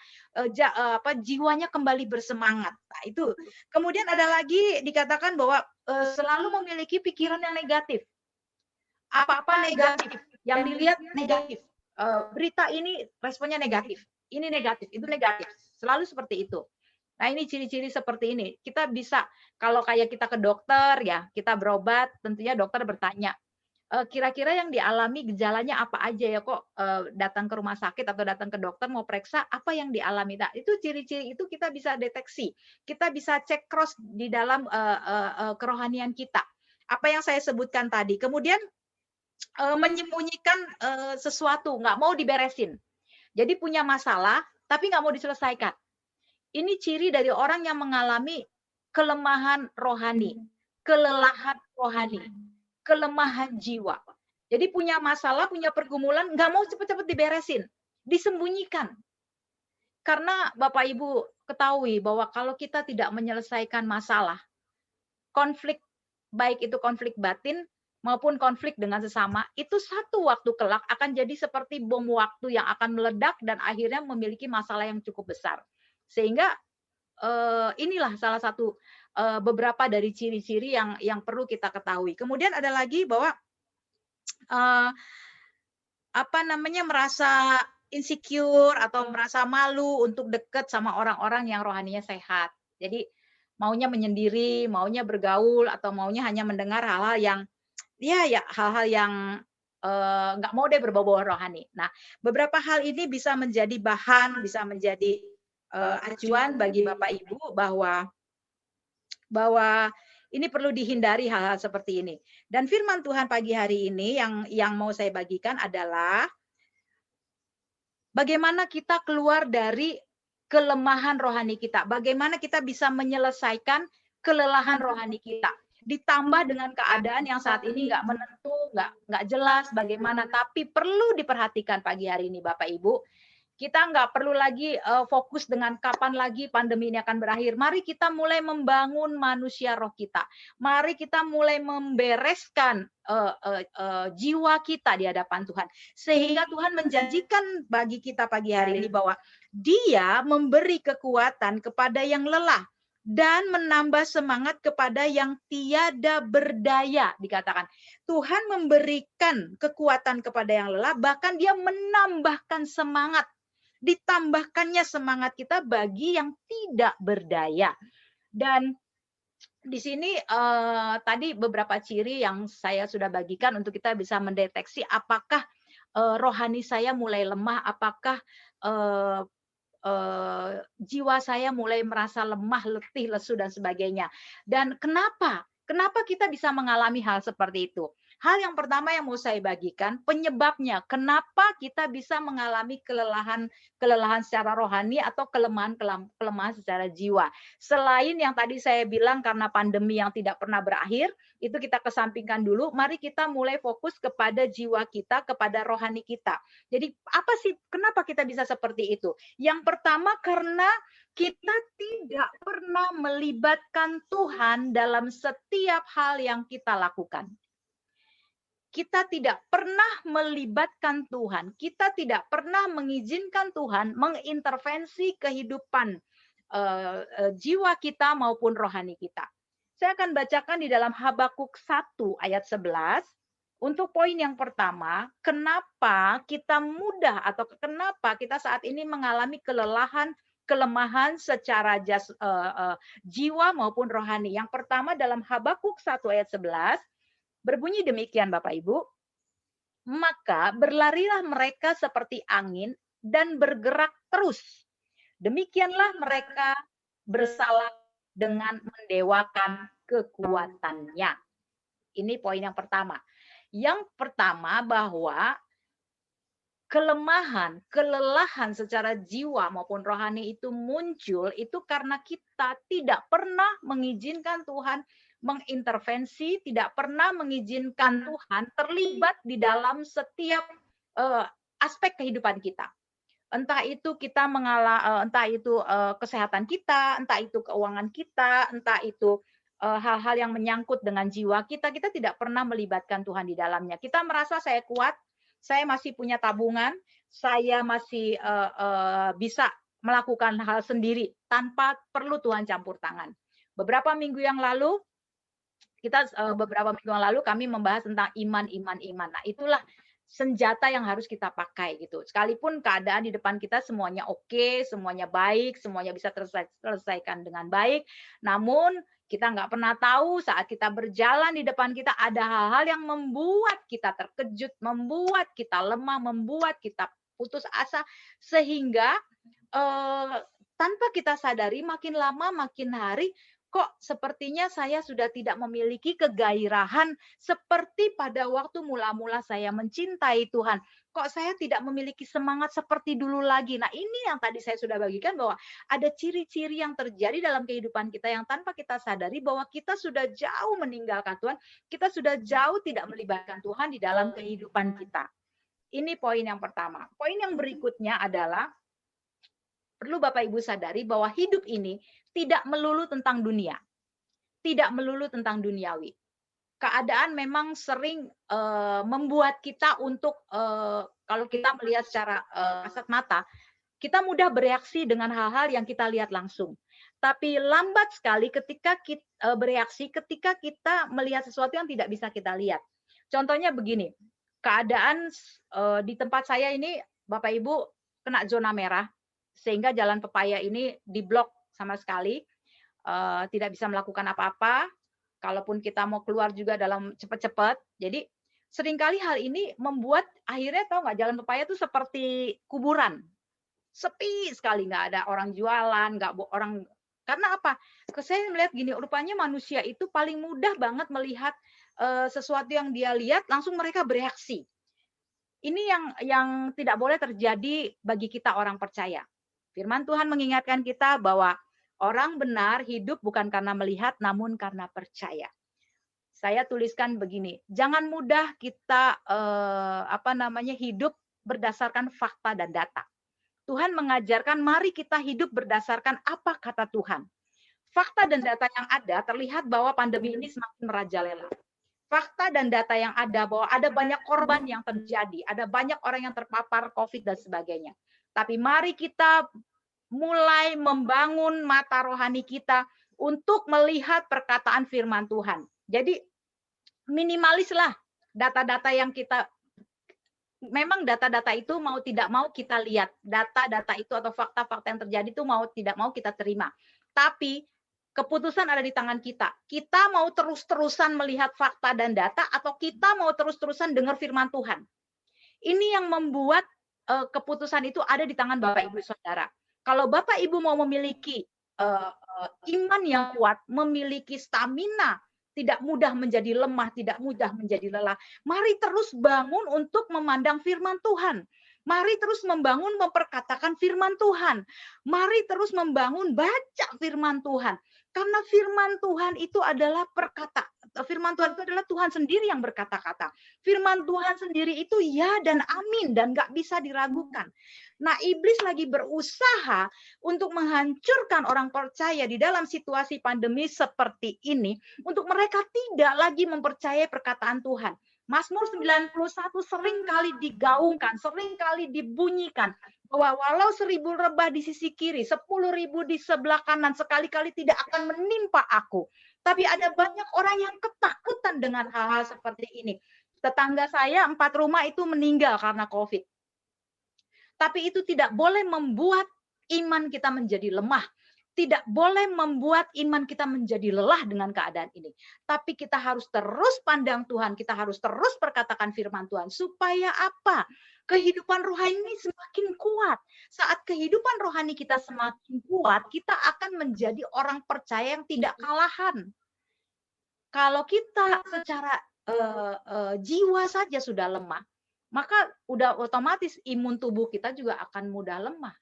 jiwanya kembali bersemangat. Nah, itu. Kemudian ada lagi dikatakan bahwa selalu memiliki pikiran yang negatif. Apa-apa negatif, yang dilihat negatif. Berita ini responnya negatif, ini negatif, itu negatif, selalu seperti itu. Nah ini ciri-ciri seperti ini. Kita bisa, kalau kayak kita ke dokter ya, kita berobat, tentunya dokter bertanya, kira-kira yang dialami gejalanya apa aja ya kok datang ke rumah sakit atau datang ke dokter mau periksa apa yang dialami. Nah itu ciri-ciri itu kita bisa deteksi, kita bisa cek cross di dalam kerohanian kita. Apa yang saya sebutkan tadi. Kemudian menyembunyikan sesuatu, nggak mau diberesin. Jadi punya masalah, tapi nggak mau diselesaikan. Ini ciri dari orang yang mengalami kelemahan rohani, kelelahan rohani, kelemahan jiwa. Jadi punya masalah, punya pergumulan, nggak mau cepat-cepat diberesin, disembunyikan. Karena Bapak Ibu ketahui bahwa kalau kita tidak menyelesaikan masalah, konflik, baik itu konflik batin, maupun konflik dengan sesama, itu satu waktu kelak akan jadi seperti bom waktu yang akan meledak dan akhirnya memiliki masalah yang cukup besar. Sehingga inilah salah satu beberapa dari ciri-ciri yang perlu kita ketahui. Kemudian ada lagi bahwa merasa insecure atau merasa malu untuk dekat sama orang-orang yang rohaninya sehat. Jadi maunya menyendiri, maunya bergaul, atau maunya hanya mendengar hal-hal yang hal-hal yang nggak mau deh berbau-bau rohani. Nah, beberapa hal ini bisa menjadi bahan, bisa menjadi acuan bagi Bapak Ibu bahwa ini perlu dihindari hal-hal seperti ini. Dan firman Tuhan pagi hari ini yang mau saya bagikan adalah bagaimana kita keluar dari kelemahan rohani kita. Bagaimana kita bisa menyelesaikan kelelahan rohani kita. Ditambah dengan keadaan yang saat ini nggak menentu, nggak jelas bagaimana. Tapi perlu diperhatikan pagi hari ini Bapak Ibu. Kita nggak perlu lagi fokus dengan kapan lagi pandemi ini akan berakhir. Mari kita mulai membangun manusia roh kita. Mari kita mulai membereskan jiwa kita di hadapan Tuhan. Sehingga Tuhan menjanjikan bagi kita pagi hari ini bahwa Dia memberi kekuatan kepada yang lelah dan menambah semangat kepada yang tiada berdaya, dikatakan. Tuhan memberikan kekuatan kepada yang lelah, bahkan Dia menambahkan semangat. Ditambahkannya semangat kita bagi yang tidak berdaya. Dan di sini tadi beberapa ciri yang saya sudah bagikan untuk kita bisa mendeteksi apakah rohani saya mulai lemah, apakah jiwa saya mulai merasa lemah, letih, lesu, dan sebagainya. Dan kenapa kita bisa mengalami hal seperti itu? Hal yang pertama yang mau saya bagikan, penyebabnya. Kenapa kita bisa mengalami kelelahan secara rohani atau kelemahan secara jiwa. Selain yang tadi saya bilang karena pandemi yang tidak pernah berakhir, itu kita kesampingkan dulu. Mari kita mulai fokus kepada jiwa kita, kepada rohani kita. Jadi apa sih, kenapa kita bisa seperti itu? Yang pertama karena kita tidak pernah melibatkan Tuhan dalam setiap hal yang kita lakukan. Kita tidak pernah melibatkan Tuhan. Kita tidak pernah mengizinkan Tuhan mengintervensi kehidupan jiwa kita maupun rohani kita. Saya akan bacakan di dalam Habakuk 1 ayat 11. Untuk poin yang pertama, kenapa kita mudah atau kenapa kita saat ini mengalami kelemahan secara jiwa maupun rohani. Yang pertama dalam Habakuk 1 ayat 11, berbunyi demikian Bapak Ibu, maka berlarilah mereka seperti angin dan bergerak terus. Demikianlah mereka bersalah dengan mendewakan kekuatannya. Ini poin yang pertama. Yang pertama bahwa kelelahan secara jiwa maupun rohani itu muncul itu karena kita tidak pernah mengizinkan Tuhan mengintervensi, tidak pernah mengizinkan Tuhan terlibat di dalam setiap aspek kehidupan kita. Entah itu kita entah itu kesehatan kita, entah itu keuangan kita, entah itu hal-hal yang menyangkut dengan jiwa kita, kita tidak pernah melibatkan Tuhan di dalamnya. Kita merasa saya kuat, saya masih punya tabungan, saya masih bisa melakukan hal sendiri tanpa perlu Tuhan campur tangan. Beberapa minggu yang lalu kami membahas tentang iman. Nah, itulah senjata yang harus kita pakai gitu. Sekalipun keadaan di depan kita semuanya oke, semuanya baik, semuanya bisa terselesaikan dengan baik, namun kita nggak pernah tahu saat kita berjalan di depan kita ada hal-hal yang membuat kita terkejut, membuat kita lemah, membuat kita putus asa, sehingga tanpa kita sadari makin lama makin hari kok sepertinya saya sudah tidak memiliki kegairahan seperti pada waktu mula-mula saya mencintai Tuhan. Kok saya tidak memiliki semangat seperti dulu lagi. Nah, ini yang tadi saya sudah bagikan bahwa ada ciri-ciri yang terjadi dalam kehidupan kita yang tanpa kita sadari bahwa kita sudah jauh meninggalkan Tuhan, kita sudah jauh tidak melibatkan Tuhan di dalam kehidupan kita. Ini poin yang pertama. Poin yang berikutnya adalah perlu Bapak Ibu sadari bahwa hidup ini tidak melulu tentang dunia. Tidak melulu tentang duniawi. Keadaan memang sering membuat kita untuk, kalau kita melihat secara kasat mata, kita mudah bereaksi dengan hal-hal yang kita lihat langsung. Tapi lambat sekali ketika kita bereaksi ketika kita melihat sesuatu yang tidak bisa kita lihat. Contohnya begini, keadaan di tempat saya ini, Bapak Ibu, kena zona merah, sehingga Jalan Pepaya ini diblok sama sekali. tidak bisa melakukan apa-apa. Kalaupun kita mau keluar juga dalam cepat-cepat. Jadi seringkali hal ini membuat akhirnya tahu nggak, Jalan Pepaya itu seperti kuburan. Sepi sekali, nggak ada orang jualan, nggak orang. Karena apa? Saya melihat gini, rupanya manusia itu paling mudah banget melihat sesuatu yang dia lihat, langsung mereka bereaksi. Ini yang tidak boleh terjadi bagi kita orang percaya. Firman Tuhan mengingatkan kita bahwa orang benar hidup bukan karena melihat, namun karena percaya. Saya tuliskan begini, jangan mudah kita hidup berdasarkan fakta dan data. Tuhan mengajarkan mari kita hidup berdasarkan apa kata Tuhan. Fakta dan data yang ada terlihat bahwa pandemi ini semakin merajalela. Fakta dan data yang ada bahwa ada banyak korban yang terjadi, ada banyak orang yang terpapar COVID dan sebagainya. Tapi mari kita mulai membangun mata rohani kita untuk melihat perkataan firman Tuhan. Jadi minimalislah data-data yang kita, memang data-data itu mau tidak mau kita lihat, data-data itu atau fakta-fakta yang terjadi itu mau tidak mau kita terima. Tapi keputusan ada di tangan kita. Kita mau terus-terusan melihat fakta dan data atau kita mau terus-terusan dengar firman Tuhan. Ini yang membuat keputusan itu ada di tangan Bapak Ibu Saudara. Kalau Bapak Ibu mau memiliki iman yang kuat, memiliki stamina, tidak mudah menjadi lemah, tidak mudah menjadi lelah, mari terus bangun untuk memandang firman Tuhan. Mari terus membangun memperkatakan firman Tuhan. Mari terus membangun baca firman Tuhan. Karena firman Tuhan itu adalah firman Tuhan itu adalah Tuhan sendiri yang berkata-kata. Firman Tuhan sendiri itu ya dan amin dan nggak bisa diragukan. Nah, iblis lagi berusaha untuk menghancurkan orang percaya di dalam situasi pandemi seperti ini untuk mereka tidak lagi mempercayai perkataan Tuhan. Mazmur 91 sering kali digaungkan, sering kali dibunyikan bahwa walau 1000 rebah di sisi kiri, 10.000 di sebelah kanan, sekali-kali tidak akan menimpa aku. Tapi ada banyak orang yang ketakutan dengan hal-hal seperti ini. Tetangga saya 4 rumah itu meninggal karena COVID. Tapi itu tidak boleh membuat iman kita menjadi lemah. Tidak boleh membuat iman kita menjadi lelah dengan keadaan ini. Tapi kita harus terus pandang Tuhan. Kita harus terus perkatakan firman Tuhan. Supaya apa? Kehidupan rohani ini semakin kuat. Saat kehidupan rohani kita semakin kuat, kita akan menjadi orang percaya yang tidak kalahan. Kalau kita secara jiwa saja sudah lemah, maka udah otomatis imun tubuh kita juga akan mudah lemah.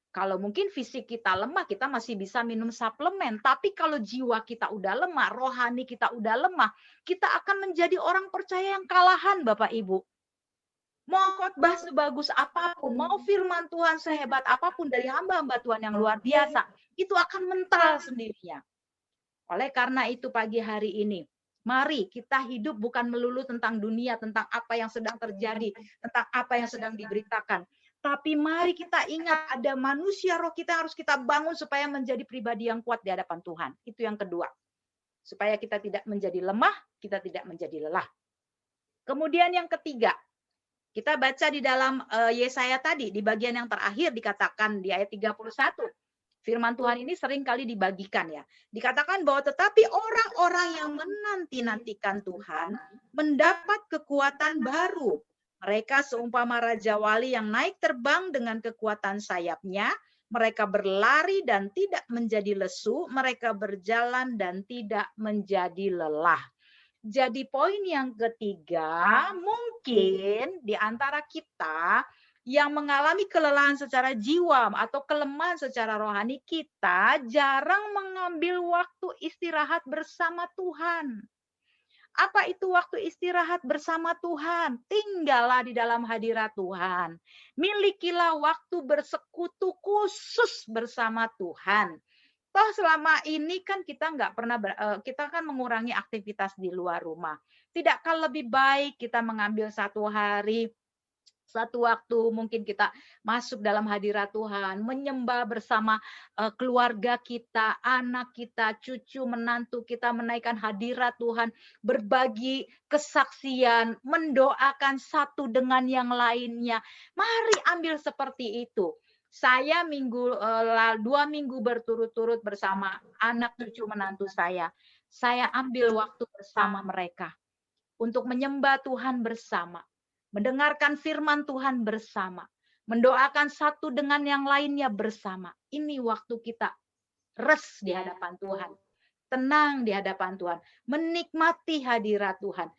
Kalau mungkin fisik kita lemah, kita masih bisa minum suplemen. Tapi kalau jiwa kita udah lemah, rohani kita udah lemah, kita akan menjadi orang percaya yang kalahan, Bapak Ibu. Mau khotbah sebagus apapun, mau firman Tuhan sehebat apapun dari hamba-hamba Tuhan yang luar biasa, itu akan mental sendirinya. Oleh karena itu pagi hari ini, mari kita hidup bukan melulu tentang dunia, tentang apa yang sedang terjadi, tentang apa yang sedang diberitakan. Tapi mari kita ingat ada manusia roh kita harus kita bangun supaya menjadi pribadi yang kuat di hadapan Tuhan. Itu yang kedua. Supaya kita tidak menjadi lemah, kita tidak menjadi lelah. Kemudian yang ketiga, kita baca di dalam Yesaya tadi, di bagian yang terakhir dikatakan di ayat 31. Firman Tuhan ini sering kali dibagikan ya. Dikatakan bahwa tetapi orang-orang yang menanti-nantikan Tuhan mendapat kekuatan baru. Mereka seumpama Raja Wali yang naik terbang dengan kekuatan sayapnya. Mereka berlari dan tidak menjadi lesu. Mereka berjalan dan tidak menjadi lelah. Jadi poin yang ketiga, mungkin di antara kita yang mengalami kelelahan secara jiwa atau kelemahan secara rohani, kita jarang mengambil waktu istirahat bersama Tuhan. Apa itu waktu istirahat bersama Tuhan? Tinggallah di dalam hadirat Tuhan. Milikilah waktu bersekutu khusus bersama Tuhan. Toh selama ini kan kita nggak pernah, kita kan mengurangi aktivitas di luar rumah. Tidakkah lebih baik kita mengambil satu hari, satu waktu mungkin kita masuk dalam hadirat Tuhan, menyembah bersama keluarga kita, anak kita, cucu, menantu kita, menaikkan hadirat Tuhan, berbagi kesaksian, mendoakan satu dengan yang lainnya. Mari ambil seperti itu. Saya 2 minggu berturut-turut bersama anak cucu menantu saya ambil waktu bersama mereka untuk menyembah Tuhan bersama, mendengarkan firman Tuhan bersama, mendoakan satu dengan yang lainnya bersama. Ini waktu kita res di hadapan Tuhan, tenang di hadapan Tuhan, menikmati hadirat Tuhan,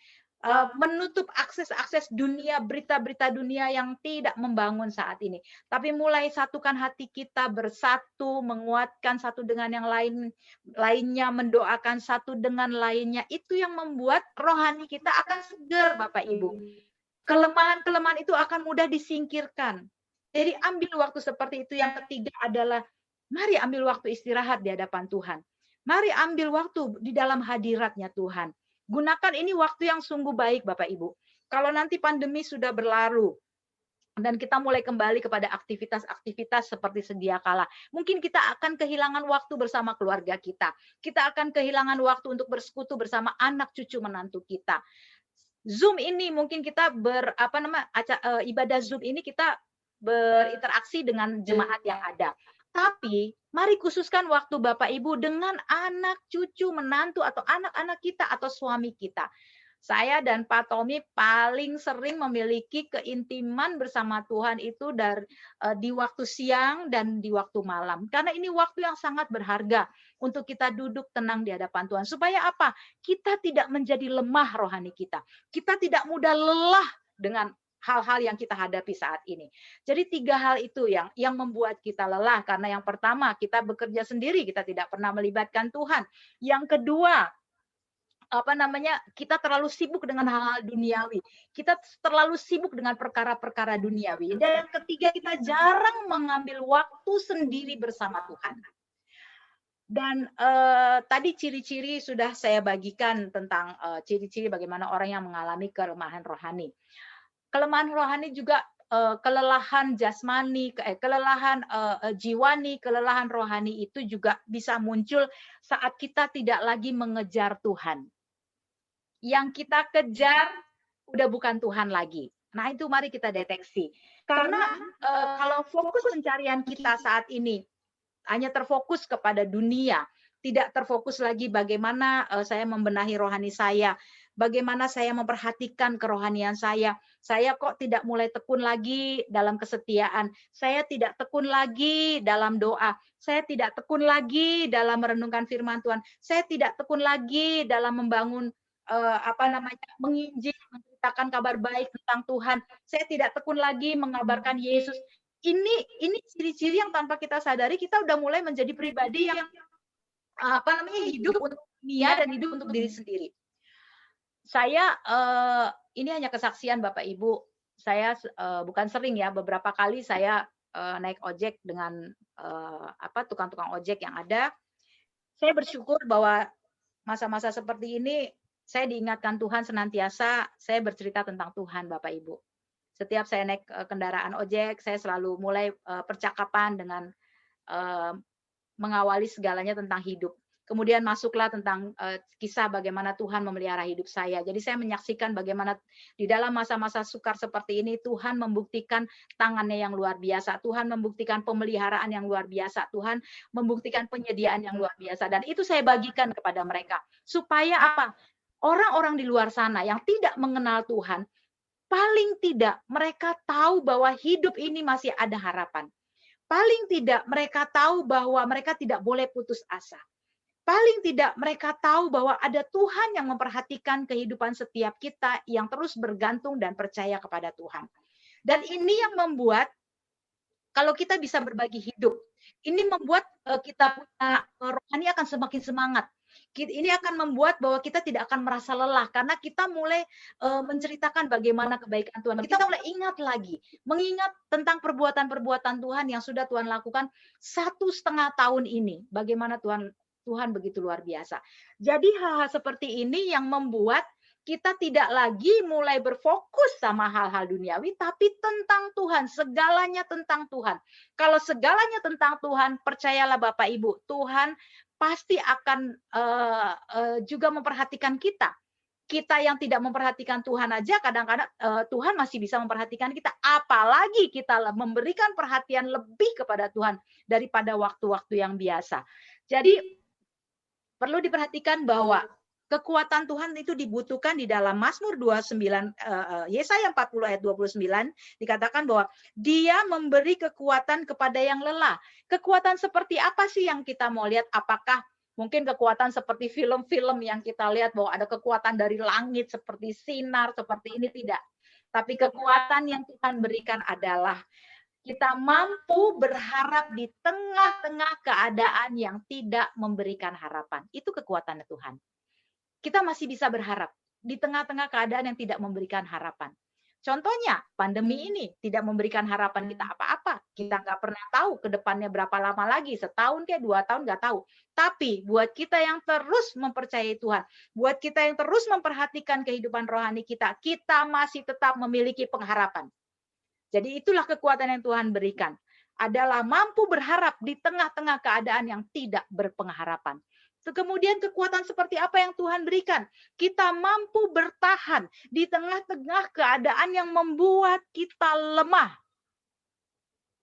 menutup akses-akses dunia, berita-berita dunia yang tidak membangun saat ini. Tapi mulai satukan hati kita bersatu, menguatkan satu dengan yang lainnya, mendoakan satu dengan lainnya. Itu yang membuat rohani kita akan segar, Bapak Ibu. Kelemahan-kelemahan itu akan mudah disingkirkan. Jadi ambil waktu seperti itu. Yang ketiga adalah, mari ambil waktu istirahat di hadapan Tuhan. Mari ambil waktu di dalam hadiratnya Tuhan. Gunakan ini waktu yang sungguh baik, Bapak Ibu. Kalau nanti pandemi sudah berlalu, dan kita mulai kembali kepada aktivitas-aktivitas seperti sedia kala. Mungkin kita akan kehilangan waktu bersama keluarga kita. Kita akan kehilangan waktu untuk bersekutu bersama anak cucu menantu kita. Zoom ini mungkin kita ibadah Zoom ini kita berinteraksi dengan jemaat yang ada. Tapi mari khususkan waktu Bapak Ibu dengan anak, cucu, menantu, atau anak-anak kita, atau suami kita. Saya dan Pak Tommy paling sering memiliki keintiman bersama Tuhan itu di waktu siang dan di waktu malam. Karena ini waktu yang sangat berharga untuk kita duduk tenang di hadapan Tuhan. Supaya apa? Kita tidak menjadi lemah rohani kita. Kita tidak mudah lelah dengan hal-hal yang kita hadapi saat ini. Jadi 3 hal itu yang membuat kita lelah. Karena yang pertama, kita bekerja sendiri, kita tidak pernah melibatkan Tuhan. Yang kedua, kita terlalu sibuk dengan hal-hal duniawi. Kita terlalu sibuk dengan perkara-perkara duniawi. Dan yang ketiga, kita jarang mengambil waktu sendiri bersama Tuhan. Dan tadi ciri-ciri sudah saya bagikan tentang ciri-ciri bagaimana orang yang mengalami kelemahan rohani. Kelemahan rohani juga kelelahan jasmani, kelelahan jiwani, kelelahan rohani itu juga bisa muncul saat kita tidak lagi mengejar Tuhan. Yang kita kejar udah bukan Tuhan lagi. Nah, itu mari kita deteksi. Karena kalau fokus pencarian kita saat ini hanya terfokus kepada dunia, tidak terfokus lagi bagaimana saya membenahi rohani saya, bagaimana saya memperhatikan kerohanian saya kok tidak mulai tekun lagi dalam kesetiaan, saya tidak tekun lagi dalam doa, saya tidak tekun lagi dalam merenungkan firman Tuhan, saya tidak tekun lagi dalam membangun menginjil, menceritakan kabar baik tentang Tuhan. Saya tidak tekun lagi mengabarkan Yesus. Ini ciri-ciri yang tanpa kita sadari kita udah mulai menjadi pribadi yang hidup untuk dunia dan hidup untuk diri sendiri. Saya ini hanya kesaksian Bapak Ibu. Saya bukan sering ya, beberapa kali saya naik ojek dengan tukang-tukang ojek yang ada. Saya bersyukur bahwa masa-masa seperti ini saya diingatkan Tuhan senantiasa, saya bercerita tentang Tuhan, Bapak Ibu. Setiap saya naik kendaraan ojek, saya selalu mulai percakapan dengan mengawali segalanya tentang hidup. Kemudian masuklah tentang kisah bagaimana Tuhan memelihara hidup saya. Jadi saya menyaksikan bagaimana di dalam masa-masa sukar seperti ini, Tuhan membuktikan tangannya yang luar biasa. Tuhan membuktikan pemeliharaan yang luar biasa. Tuhan membuktikan penyediaan yang luar biasa. Dan itu saya bagikan kepada mereka. Supaya apa? Orang-orang di luar sana yang tidak mengenal Tuhan, paling tidak mereka tahu bahwa hidup ini masih ada harapan. Paling tidak mereka tahu bahwa mereka tidak boleh putus asa. Paling tidak mereka tahu bahwa ada Tuhan yang memperhatikan kehidupan setiap kita yang terus bergantung dan percaya kepada Tuhan. Dan ini yang membuat kalau kita bisa berbagi hidup, ini membuat kita punya rohani akan semakin semangat. Ini akan membuat bahwa kita tidak akan merasa lelah karena kita mulai menceritakan bagaimana kebaikan Tuhan. Kita mulai ingat lagi, mengingat tentang perbuatan-perbuatan Tuhan yang sudah Tuhan lakukan 1,5 tahun ini. Bagaimana Tuhan begitu luar biasa. Jadi hal-hal seperti ini yang membuat kita tidak lagi mulai berfokus sama hal-hal duniawi, tapi tentang Tuhan, segalanya tentang Tuhan. Kalau segalanya tentang Tuhan, percayalah Bapak Ibu, Tuhan pasti akan juga memperhatikan kita. Kita yang tidak memperhatikan Tuhan aja kadang-kadang Tuhan masih bisa memperhatikan kita. Apalagi kita memberikan perhatian lebih kepada Tuhan daripada waktu-waktu yang biasa. Jadi perlu diperhatikan bahwa kekuatan Tuhan itu dibutuhkan di dalam Mazmur 29, Yesaya 40 ayat 29, dikatakan bahwa Dia memberi kekuatan kepada yang lelah. Kekuatan seperti apa sih yang kita mau lihat? Apakah mungkin kekuatan seperti film-film yang kita lihat bahwa ada kekuatan dari langit seperti sinar, seperti ini? Tidak. Tapi kekuatan yang Tuhan berikan adalah kita mampu berharap di tengah-tengah keadaan yang tidak memberikan harapan. Itu kekuatan Tuhan. Kita masih bisa berharap di tengah-tengah keadaan yang tidak memberikan harapan. Contohnya, pandemi ini tidak memberikan harapan kita apa-apa. Kita nggak pernah tahu ke depannya berapa lama lagi, setahun kayak 2 tahun nggak tahu. Tapi buat kita yang terus mempercayai Tuhan, buat kita yang terus memperhatikan kehidupan rohani kita, kita masih tetap memiliki pengharapan. Jadi itulah kekuatan yang Tuhan berikan. Adalah mampu berharap di tengah-tengah keadaan yang tidak berpengharapan. Kemudian kekuatan seperti apa yang Tuhan berikan? Kita mampu bertahan di tengah-tengah keadaan yang membuat kita lemah.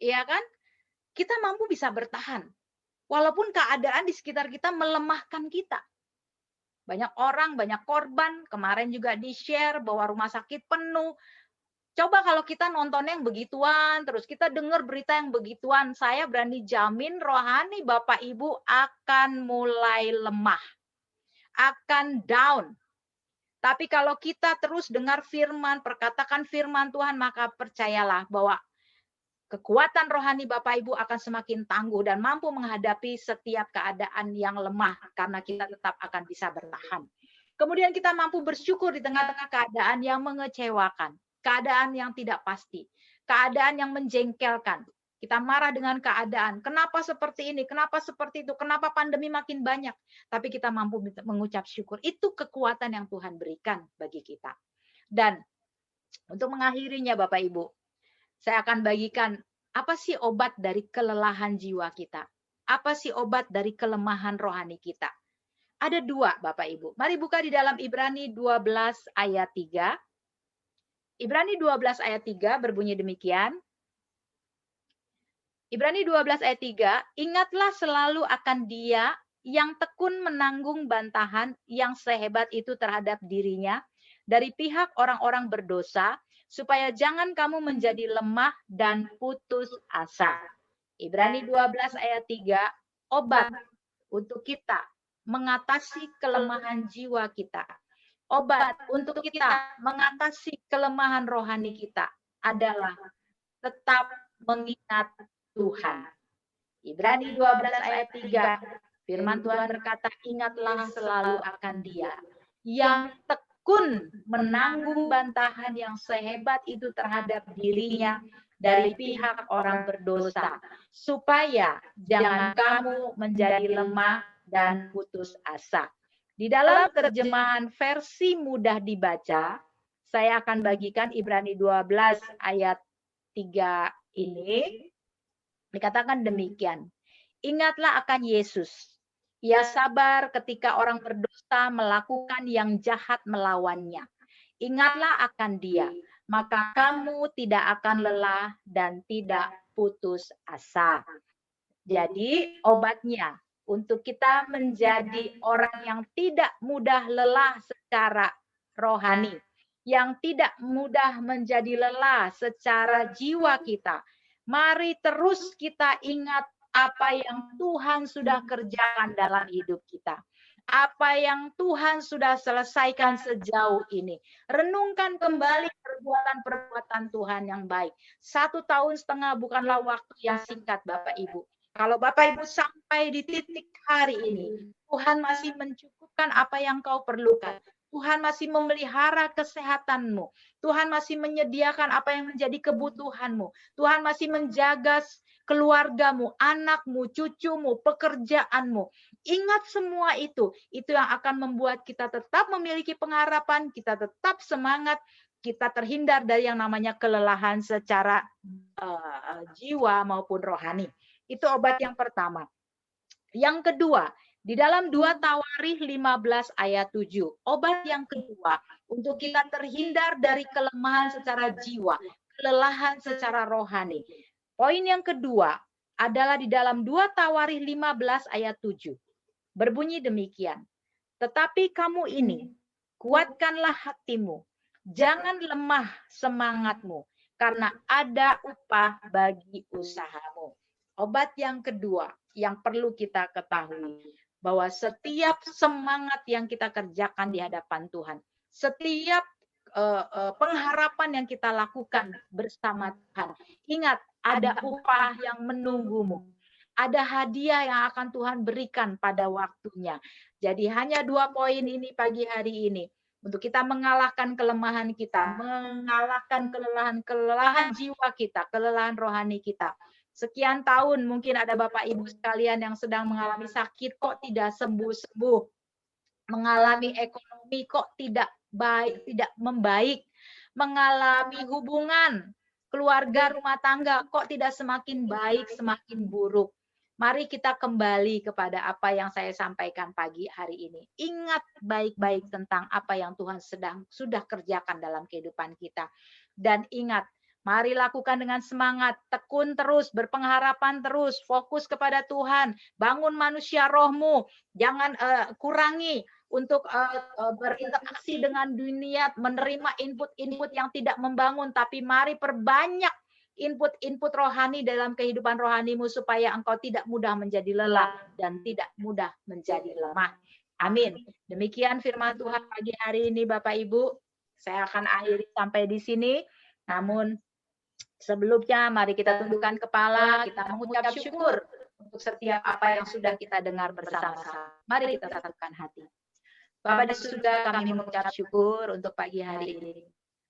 Iya kan? Kita mampu bisa bertahan. Walaupun keadaan di sekitar kita melemahkan kita. Banyak orang, banyak korban. Kemarin juga di-share bahwa rumah sakit penuh. Coba kalau kita nonton yang begituan, terus kita dengar berita yang begituan, saya berani jamin rohani Bapak Ibu akan mulai lemah, akan down. Tapi kalau kita terus dengar firman, perkatakan firman Tuhan, maka percayalah bahwa kekuatan rohani Bapak Ibu akan semakin tangguh dan mampu menghadapi setiap keadaan yang lemah, karena kita tetap akan bisa bertahan. Kemudian kita mampu bersyukur di tengah-tengah keadaan yang mengecewakan. Keadaan yang tidak pasti, keadaan yang menjengkelkan. Kita marah dengan keadaan. Kenapa seperti ini? Kenapa seperti itu? Kenapa pandemi makin banyak? Tapi kita mampu mengucap syukur. Itu kekuatan yang Tuhan berikan bagi kita. Dan untuk mengakhirinya Bapak Ibu, saya akan bagikan apa sih obat dari kelelahan jiwa kita? Apa sih obat dari kelemahan rohani kita? Ada 2 Bapak Ibu. Mari buka di dalam Ibrani 12 ayat 3. Ibrani 12 ayat 3 berbunyi demikian. Ibrani 12 ayat 3, ingatlah selalu akan Dia yang tekun menanggung bantahan yang sehebat itu terhadap dirinya dari pihak orang-orang berdosa, supaya jangan kamu menjadi lemah dan putus asa. Ibrani 12 ayat 3, obat untuk kita mengatasi kelemahan jiwa kita. Obat untuk kita mengatasi kelemahan rohani kita adalah tetap mengingat Tuhan. Ibrani 12 ayat 3, firman Tuhan berkata, ingatlah selalu akan Dia yang tekun menanggung bantahan yang sehebat itu terhadap dirinya dari pihak orang berdosa, supaya jangan kamu menjadi lemah dan putus asa. Di dalam terjemahan versi mudah dibaca, saya akan bagikan Ibrani 12 ayat 3 ini. Dikatakan demikian. Ingatlah akan Yesus. Ia sabar ketika orang berdosa melakukan yang jahat melawannya. Ingatlah akan Dia, maka kamu tidak akan lelah dan tidak putus asa. Jadi obatnya, untuk kita menjadi orang yang tidak mudah lelah secara rohani, yang tidak mudah menjadi lelah secara jiwa kita. Mari terus kita ingat apa yang Tuhan sudah kerjakan dalam hidup kita. Apa yang Tuhan sudah selesaikan sejauh ini. Renungkan kembali perbuatan-perbuatan Tuhan yang baik. 1,5 tahun bukanlah waktu yang singkat Bapak Ibu. Kalau Bapak Ibu sampai di titik hari ini, Tuhan masih mencukupkan apa yang kau perlukan. Tuhan masih memelihara kesehatanmu. Tuhan masih menyediakan apa yang menjadi kebutuhanmu. Tuhan masih menjaga keluargamu, anakmu, cucumu, pekerjaanmu. Ingat semua itu. Itu yang akan membuat kita tetap memiliki pengharapan, kita tetap semangat, kita terhindar dari yang namanya kelelahan secara jiwa maupun rohani. Itu obat yang pertama. Yang kedua, Di dalam 2 Tawarikh 15 ayat 7, obat yang kedua untuk kita terhindar dari kelemahan secara jiwa, kelelahan secara rohani. Poin yang kedua adalah di dalam 2 Tawarikh 15 ayat 7. Berbunyi demikian. Tetapi kamu ini, kuatkanlah hatimu, jangan lemah semangatmu, karena ada upah bagi usahamu. Obat yang kedua yang perlu kita ketahui, bahwa setiap semangat yang kita kerjakan di hadapan Tuhan, setiap pengharapan yang kita lakukan bersama Tuhan, ingat ada upah yang menunggumu. Ada hadiah yang akan Tuhan berikan pada waktunya. Jadi hanya 2 poin ini pagi hari ini. Untuk kita mengalahkan kelemahan kita, mengalahkan kelelahan jiwa kita, kelelahan rohani kita. Sekian tahun mungkin ada Bapak Ibu sekalian yang sedang mengalami sakit kok tidak sembuh-sembuh. Mengalami ekonomi kok tidak baik, tidak membaik. Mengalami hubungan keluarga rumah tangga kok tidak semakin baik, semakin buruk. Mari kita kembali kepada apa yang saya sampaikan pagi hari ini. Ingat baik-baik tentang apa yang Tuhan sudah kerjakan dalam kehidupan kita. Dan ingat, mari lakukan dengan semangat, tekun terus, berpengharapan terus, fokus kepada Tuhan, bangun manusia rohmu, jangan kurangi untuk berinteraksi dengan dunia, menerima input-input yang tidak membangun, tapi mari perbanyak input-input rohani dalam kehidupan rohanimu supaya engkau tidak mudah menjadi lelah dan tidak mudah menjadi lemah. Amin. Demikian firman Tuhan pagi hari ini Bapak Ibu. Saya akan akhiri sampai di sini. Namun sebelumnya mari kita tundukkan kepala, kita mengucap syukur untuk setiap apa yang sudah kita dengar bersama-sama. Mari kita satukan hati. Bapa di surga, kami mengucap syukur untuk pagi hari ini.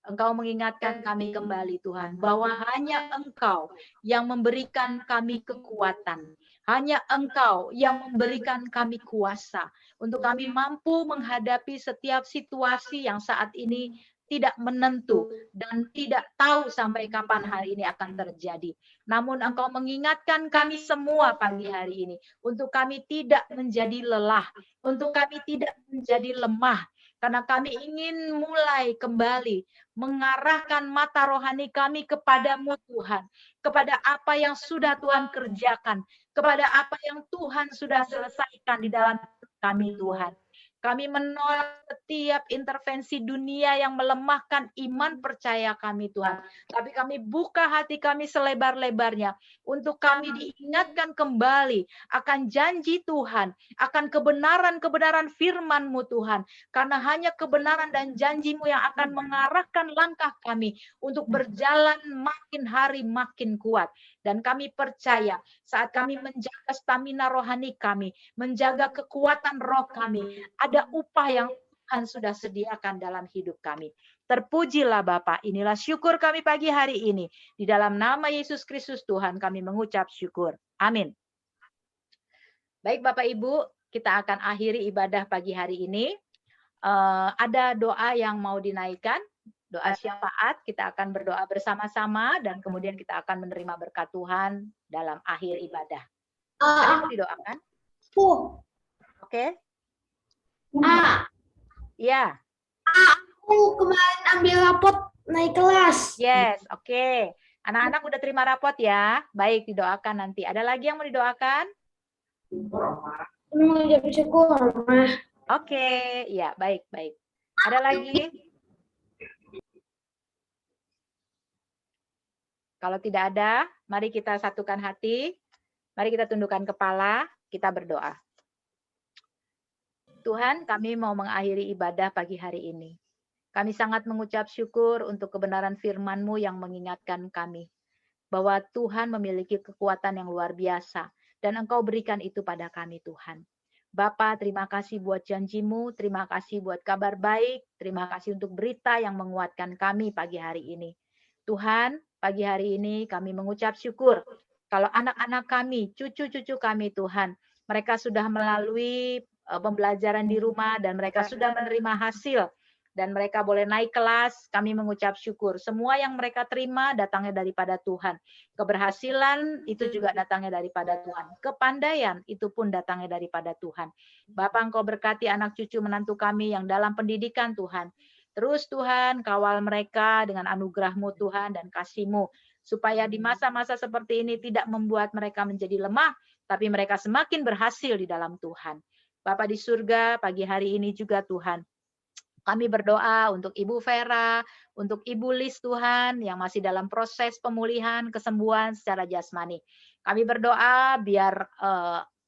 Engkau mengingatkan kami kembali Tuhan, bahwa hanya Engkau yang memberikan kami kekuatan. Hanya Engkau yang memberikan kami kuasa untuk kami mampu menghadapi setiap situasi yang saat ini tidak menentu dan tidak tahu sampai kapan hal ini akan terjadi. Namun Engkau mengingatkan kami semua pagi hari ini untuk kami tidak menjadi lelah, untuk kami tidak menjadi lemah, karena kami ingin mulai kembali mengarahkan mata rohani kami kepadamu Tuhan, kepada apa yang sudah Tuhan kerjakan, kepada apa yang Tuhan sudah selesaikan di dalam kami Tuhan. Kami menolak setiap intervensi dunia yang melemahkan iman percaya kami Tuhan. Tapi kami buka hati kami selebar-lebarnya untuk kami diingatkan kembali akan janji Tuhan, akan kebenaran-kebenaran firman-Mu Tuhan. Karena hanya kebenaran dan janji-Mu yang akan mengarahkan langkah kami untuk berjalan makin hari makin kuat. Dan kami percaya saat kami menjaga stamina rohani kami, menjaga kekuatan roh kami, ada upah yang Tuhan sudah sediakan dalam hidup kami. Terpujilah Bapa, inilah syukur kami pagi hari ini. Di dalam nama Yesus Kristus Tuhan kami mengucap syukur. Amin. Baik Bapak Ibu, kita akan akhiri ibadah pagi hari ini. Ada doa yang mau dinaikkan, doa syafaat, kita akan berdoa bersama-sama dan kemudian kita akan menerima berkat Tuhan dalam akhir ibadah. Ada yang mau didoakan? Oke. Ya. Aku kemarin ambil rapot naik kelas. Yes, oke. Anak-anak udah terima rapot ya. Baik, didoakan nanti. Ada lagi yang mau didoakan? Mengucap syukur, Ma. Oke, ya baik. Ada lagi? Kalau tidak ada, mari kita satukan hati. Mari kita tundukkan kepala, kita berdoa. Tuhan, kami mau mengakhiri ibadah pagi hari ini. Kami sangat mengucap syukur untuk kebenaran firman-Mu yang mengingatkan kami bahwa Tuhan memiliki kekuatan yang luar biasa dan Engkau berikan itu pada kami Tuhan. Bapa, terima kasih buat janji-Mu, terima kasih buat kabar baik, terima kasih untuk berita yang menguatkan kami pagi hari ini. Tuhan, pagi hari ini kami mengucap syukur kalau anak-anak kami, cucu-cucu kami Tuhan, mereka sudah melalui pembelajaran di rumah dan mereka sudah menerima hasil dan mereka boleh naik kelas, kami mengucap syukur. Semua yang mereka terima datangnya daripada Tuhan. Keberhasilan itu juga datangnya daripada Tuhan. Kepandaian itu pun datangnya daripada Tuhan. Bapa, Engkau berkati anak cucu menantu kami yang dalam pendidikan Tuhan. Terus Tuhan kawal mereka dengan anugerah-Mu Tuhan dan kasih-Mu. Supaya di masa-masa seperti ini tidak membuat mereka menjadi lemah, tapi mereka semakin berhasil di dalam Tuhan. Bapa di surga, pagi hari ini juga Tuhan, kami berdoa untuk Ibu Vera, untuk Ibu Lis Tuhan yang masih dalam proses pemulihan, kesembuhan secara jasmani. Kami berdoa biar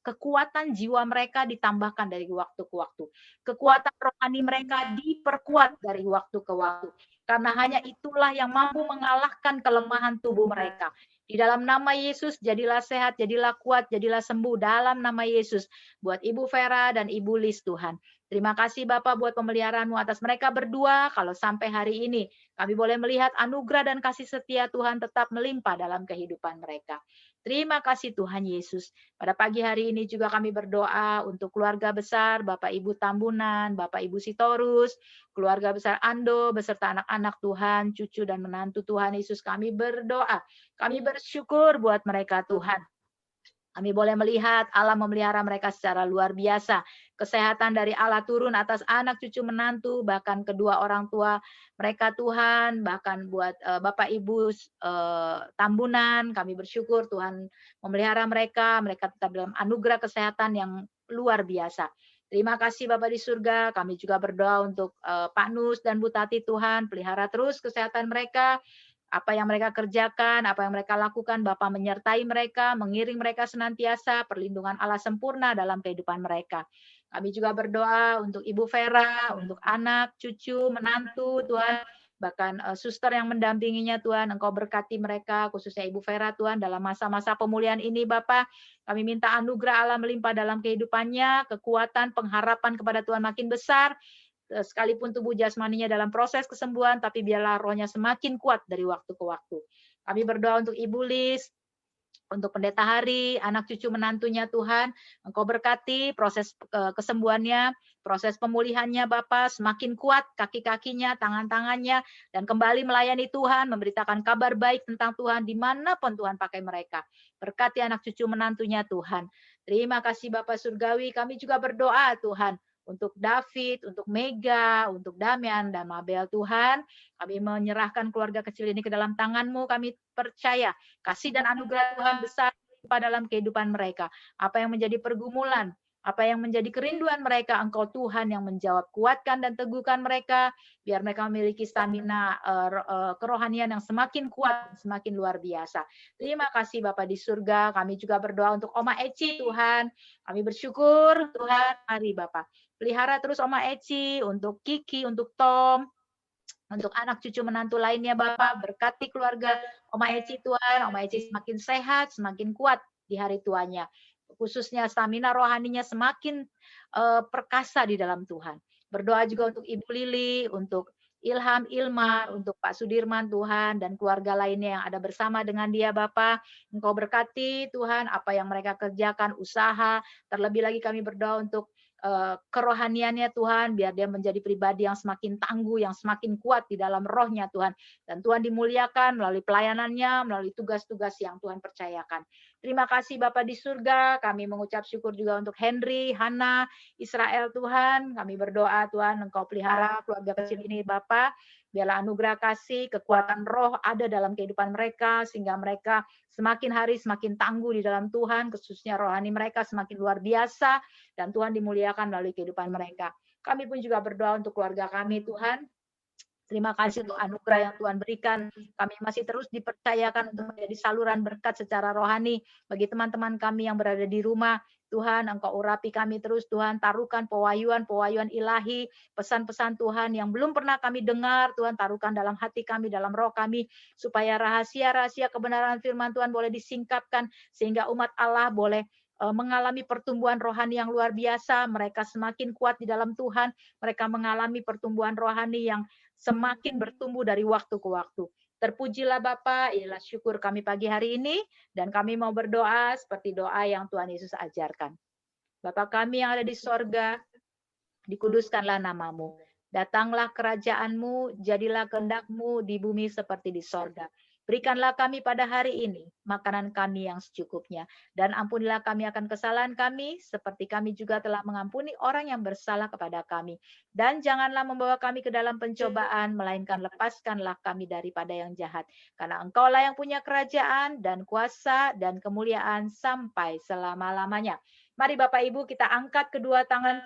kekuatan jiwa mereka ditambahkan dari waktu ke waktu. Kekuatan rohani mereka diperkuat dari waktu ke waktu. Karena hanya itulah yang mampu mengalahkan kelemahan tubuh mereka. Di dalam nama Yesus, jadilah sehat, jadilah kuat, jadilah sembuh dalam nama Yesus. Buat Ibu Vera dan Ibu Lis Tuhan. Terima kasih Bapak buat pemeliharaan-Mu atas mereka berdua. Kalau sampai hari ini kami boleh melihat anugerah dan kasih setia Tuhan tetap melimpah dalam kehidupan mereka. Terima kasih Tuhan Yesus. Pada pagi hari ini juga kami berdoa untuk keluarga besar Bapak Ibu Tambunan, Bapak Ibu Sitorus, keluarga besar Ando, beserta anak-anak Tuhan, cucu dan menantu Tuhan Yesus. Kami berdoa. Kami bersyukur buat mereka Tuhan. Kami boleh melihat Allah memelihara mereka secara luar biasa. Kesehatan dari Allah turun atas anak, cucu, menantu, bahkan kedua orang tua mereka Tuhan, bahkan buat Bapak Ibu Tambunan, kami bersyukur Tuhan memelihara mereka, mereka tetap dalam anugerah kesehatan yang luar biasa. Terima kasih Bapak di surga, kami juga berdoa untuk Pak Nus dan Bu Tati Tuhan, pelihara terus kesehatan mereka, apa yang mereka kerjakan, apa yang mereka lakukan, Bapa menyertai mereka, mengiring mereka senantiasa, perlindungan Allah sempurna dalam kehidupan mereka. Kami juga berdoa untuk Ibu Vera, untuk anak, cucu, menantu, Tuhan, bahkan suster yang mendampinginya, Tuhan, Engkau berkati mereka, khususnya Ibu Vera, Tuhan, dalam masa-masa pemulihan ini, Bapa, kami minta anugerah Allah melimpah dalam kehidupannya, kekuatan, pengharapan kepada Tuhan makin besar, sekalipun tubuh jasmaninya dalam proses kesembuhan, tapi biarlah rohnya semakin kuat dari waktu ke waktu. Kami berdoa untuk Ibu Lis, untuk Pendeta Hari, anak cucu menantunya Tuhan, Engkau berkati proses kesembuhannya, proses pemulihannya Bapa, semakin kuat kaki-kakinya, tangan-tangannya, dan kembali melayani Tuhan, memberitakan kabar baik tentang Tuhan dimanapun Tuhan pakai mereka. Berkati anak cucu menantunya Tuhan. Terima kasih Bapak Surgawi, kami juga berdoa Tuhan, untuk David, untuk Mega, untuk Damian dan Mabel Tuhan. Kami menyerahkan keluarga kecil ini ke dalam tangan-Mu. Kami percaya kasih dan anugerah Tuhan besar dalam kehidupan mereka. Apa yang menjadi pergumulan, apa yang menjadi kerinduan mereka, Engkau Tuhan yang menjawab. Kuatkan dan teguhkan mereka, biar mereka memiliki stamina kerohanian yang semakin kuat, semakin luar biasa. Terima kasih Bapak di surga. Kami juga berdoa untuk Oma Eci Tuhan. Kami bersyukur Tuhan. Mari Bapak, pelihara terus Oma Eci, untuk Kiki, untuk Tom, untuk anak cucu menantu lainnya Bapak, berkati keluarga Oma Eci Tuhan, Oma Eci semakin sehat, semakin kuat di hari tuanya. Khususnya stamina rohaninya semakin perkasa di dalam Tuhan. Berdoa juga untuk Ibu Lili, untuk Ilham, Ilmar, untuk Pak Sudirman Tuhan, dan keluarga lainnya yang ada bersama dengan dia Bapak. Engkau berkati Tuhan, apa yang mereka kerjakan, usaha, terlebih lagi kami berdoa untuk kerohaniannya Tuhan, biar dia menjadi pribadi yang semakin tangguh, yang semakin kuat di dalam rohnya Tuhan. Dan Tuhan dimuliakan melalui pelayanannya, melalui tugas-tugas yang Tuhan percayakan. Terima kasih Bapak di surga, kami mengucap syukur juga untuk Henry, Hana, Israel Tuhan. Kami berdoa Tuhan, Engkau pelihara keluarga kecil ini Bapak. Biarlah anugerah kasih, kekuatan roh ada dalam kehidupan mereka, sehingga mereka semakin hari semakin tangguh di dalam Tuhan, khususnya rohani mereka semakin luar biasa, dan Tuhan dimuliakan melalui kehidupan mereka. Kami pun juga berdoa untuk keluarga kami Tuhan. Terima kasih untuk anugerah yang Tuhan berikan. Kami masih terus dipercayakan untuk menjadi saluran berkat secara rohani bagi teman-teman kami yang berada di rumah. Tuhan, Engkau urapi kami terus, Tuhan, taruhkan pewahyuan ilahi, pesan-pesan Tuhan yang belum pernah kami dengar, Tuhan, taruhkan dalam hati kami, dalam roh kami, supaya rahasia-rahasia kebenaran firman Tuhan boleh disingkapkan, sehingga umat Allah boleh mengalami pertumbuhan rohani yang luar biasa, mereka semakin kuat di dalam Tuhan, mereka mengalami pertumbuhan rohani yang semakin bertumbuh dari waktu ke waktu. Terpujilah Bapa, inilah syukur kami pagi hari ini, dan kami mau berdoa seperti doa yang Tuhan Yesus ajarkan. Bapa kami yang ada di sorga, dikuduskanlah namamu, Datanglah kerajaan-Mu, jadilah kehendak-Mu di bumi seperti di sorga. Berikanlah kami pada hari ini makanan kami yang secukupnya. Dan ampunilah kami akan kesalahan kami, seperti kami juga telah mengampuni orang yang bersalah kepada kami. Dan janganlah membawa kami ke dalam pencobaan, melainkan lepaskanlah kami daripada yang jahat. Karena Engkaulah yang punya kerajaan dan kuasa dan kemuliaan sampai selama-lamanya. Mari Bapak Ibu kita angkat kedua tangan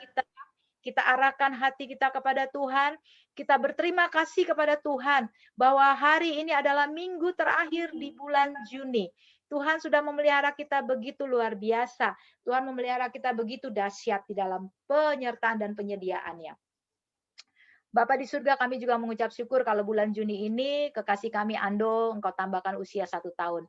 kita arahkan hati kita kepada Tuhan, kita berterima kasih kepada Tuhan bahwa hari ini adalah minggu terakhir di bulan Juni. Tuhan sudah memelihara kita begitu luar biasa. Tuhan memelihara kita begitu dahsyat di dalam penyertaan dan penyediaannya. Bapa di surga, kami juga mengucap syukur kalau bulan Juni ini kekasih kami Ando, Engkau tambahkan usia 1 tahun.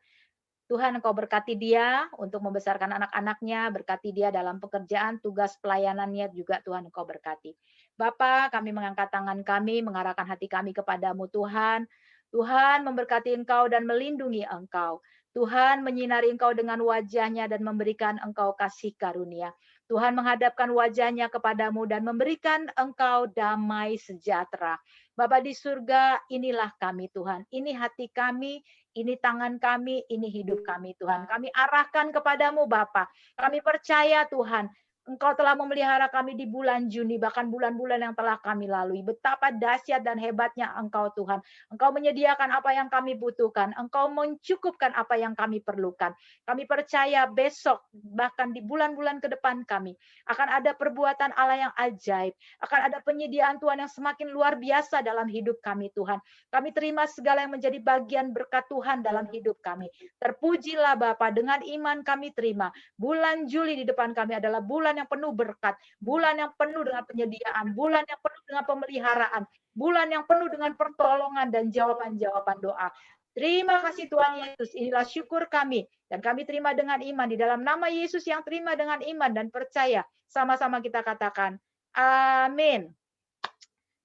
Tuhan, Engkau berkati dia untuk membesarkan anak-anaknya, berkati dia dalam pekerjaan, tugas pelayanannya juga Tuhan Engkau berkati. Bapa, kami mengangkat tangan kami, mengarahkan hati kami kepadamu Tuhan. Tuhan memberkati Engkau dan melindungi Engkau. Tuhan menyinari Engkau dengan wajahnya dan memberikan Engkau kasih karunia. Tuhan menghadapkan wajahnya kepadamu dan memberikan Engkau damai sejahtera. Bapa di surga, inilah kami Tuhan. Ini hati kami, ini tangan kami, ini hidup kami Tuhan. Kami arahkan kepadamu Bapa. Kami percaya Tuhan, Engkau telah memelihara kami di bulan Juni, bahkan bulan-bulan yang telah kami lalui. Betapa dahsyat dan hebatnya Engkau Tuhan. Engkau menyediakan apa yang kami butuhkan. Engkau mencukupkan apa yang kami perlukan. Kami percaya besok, bahkan di bulan-bulan ke depan kami, akan ada perbuatan Allah yang ajaib. Akan ada penyediaan Tuhan yang semakin luar biasa dalam hidup kami Tuhan. Kami terima segala yang menjadi bagian berkat Tuhan dalam hidup kami. Terpujilah Bapa, dengan iman kami terima. Bulan Juli di depan kami adalah bulan yang penuh berkat, bulan yang penuh dengan penyediaan, bulan yang penuh dengan pemeliharaan, bulan yang penuh dengan pertolongan dan jawaban-jawaban doa. Terima kasih Tuhan Yesus, inilah syukur kami, dan kami terima dengan iman, di dalam nama Yesus yang terima dengan iman dan percaya, sama-sama kita katakan, amin.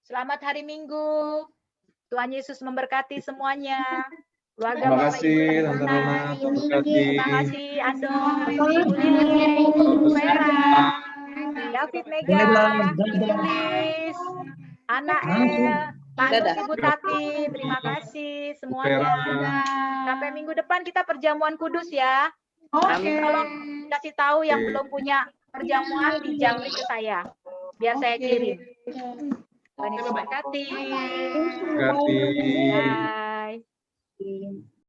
Selamat hari Minggu, Tuhan Yesus memberkati semuanya. Keluarga Terima Bapak kasih, Ibu, Tante Rona. Terima terima kasih Ando, Ibu Lili, Vera, David Mega, Ilis, Anael, Pak Nus, Ibu Tati, terima kasih semuanya. Sampai minggu depan kita perjamuan kudus ya. Nanti tolong kasih tahu yang belum punya perjamuan di japri ke saya, biar saya kirim. Tuhan Yesus berkati. Terima kasih. Bye.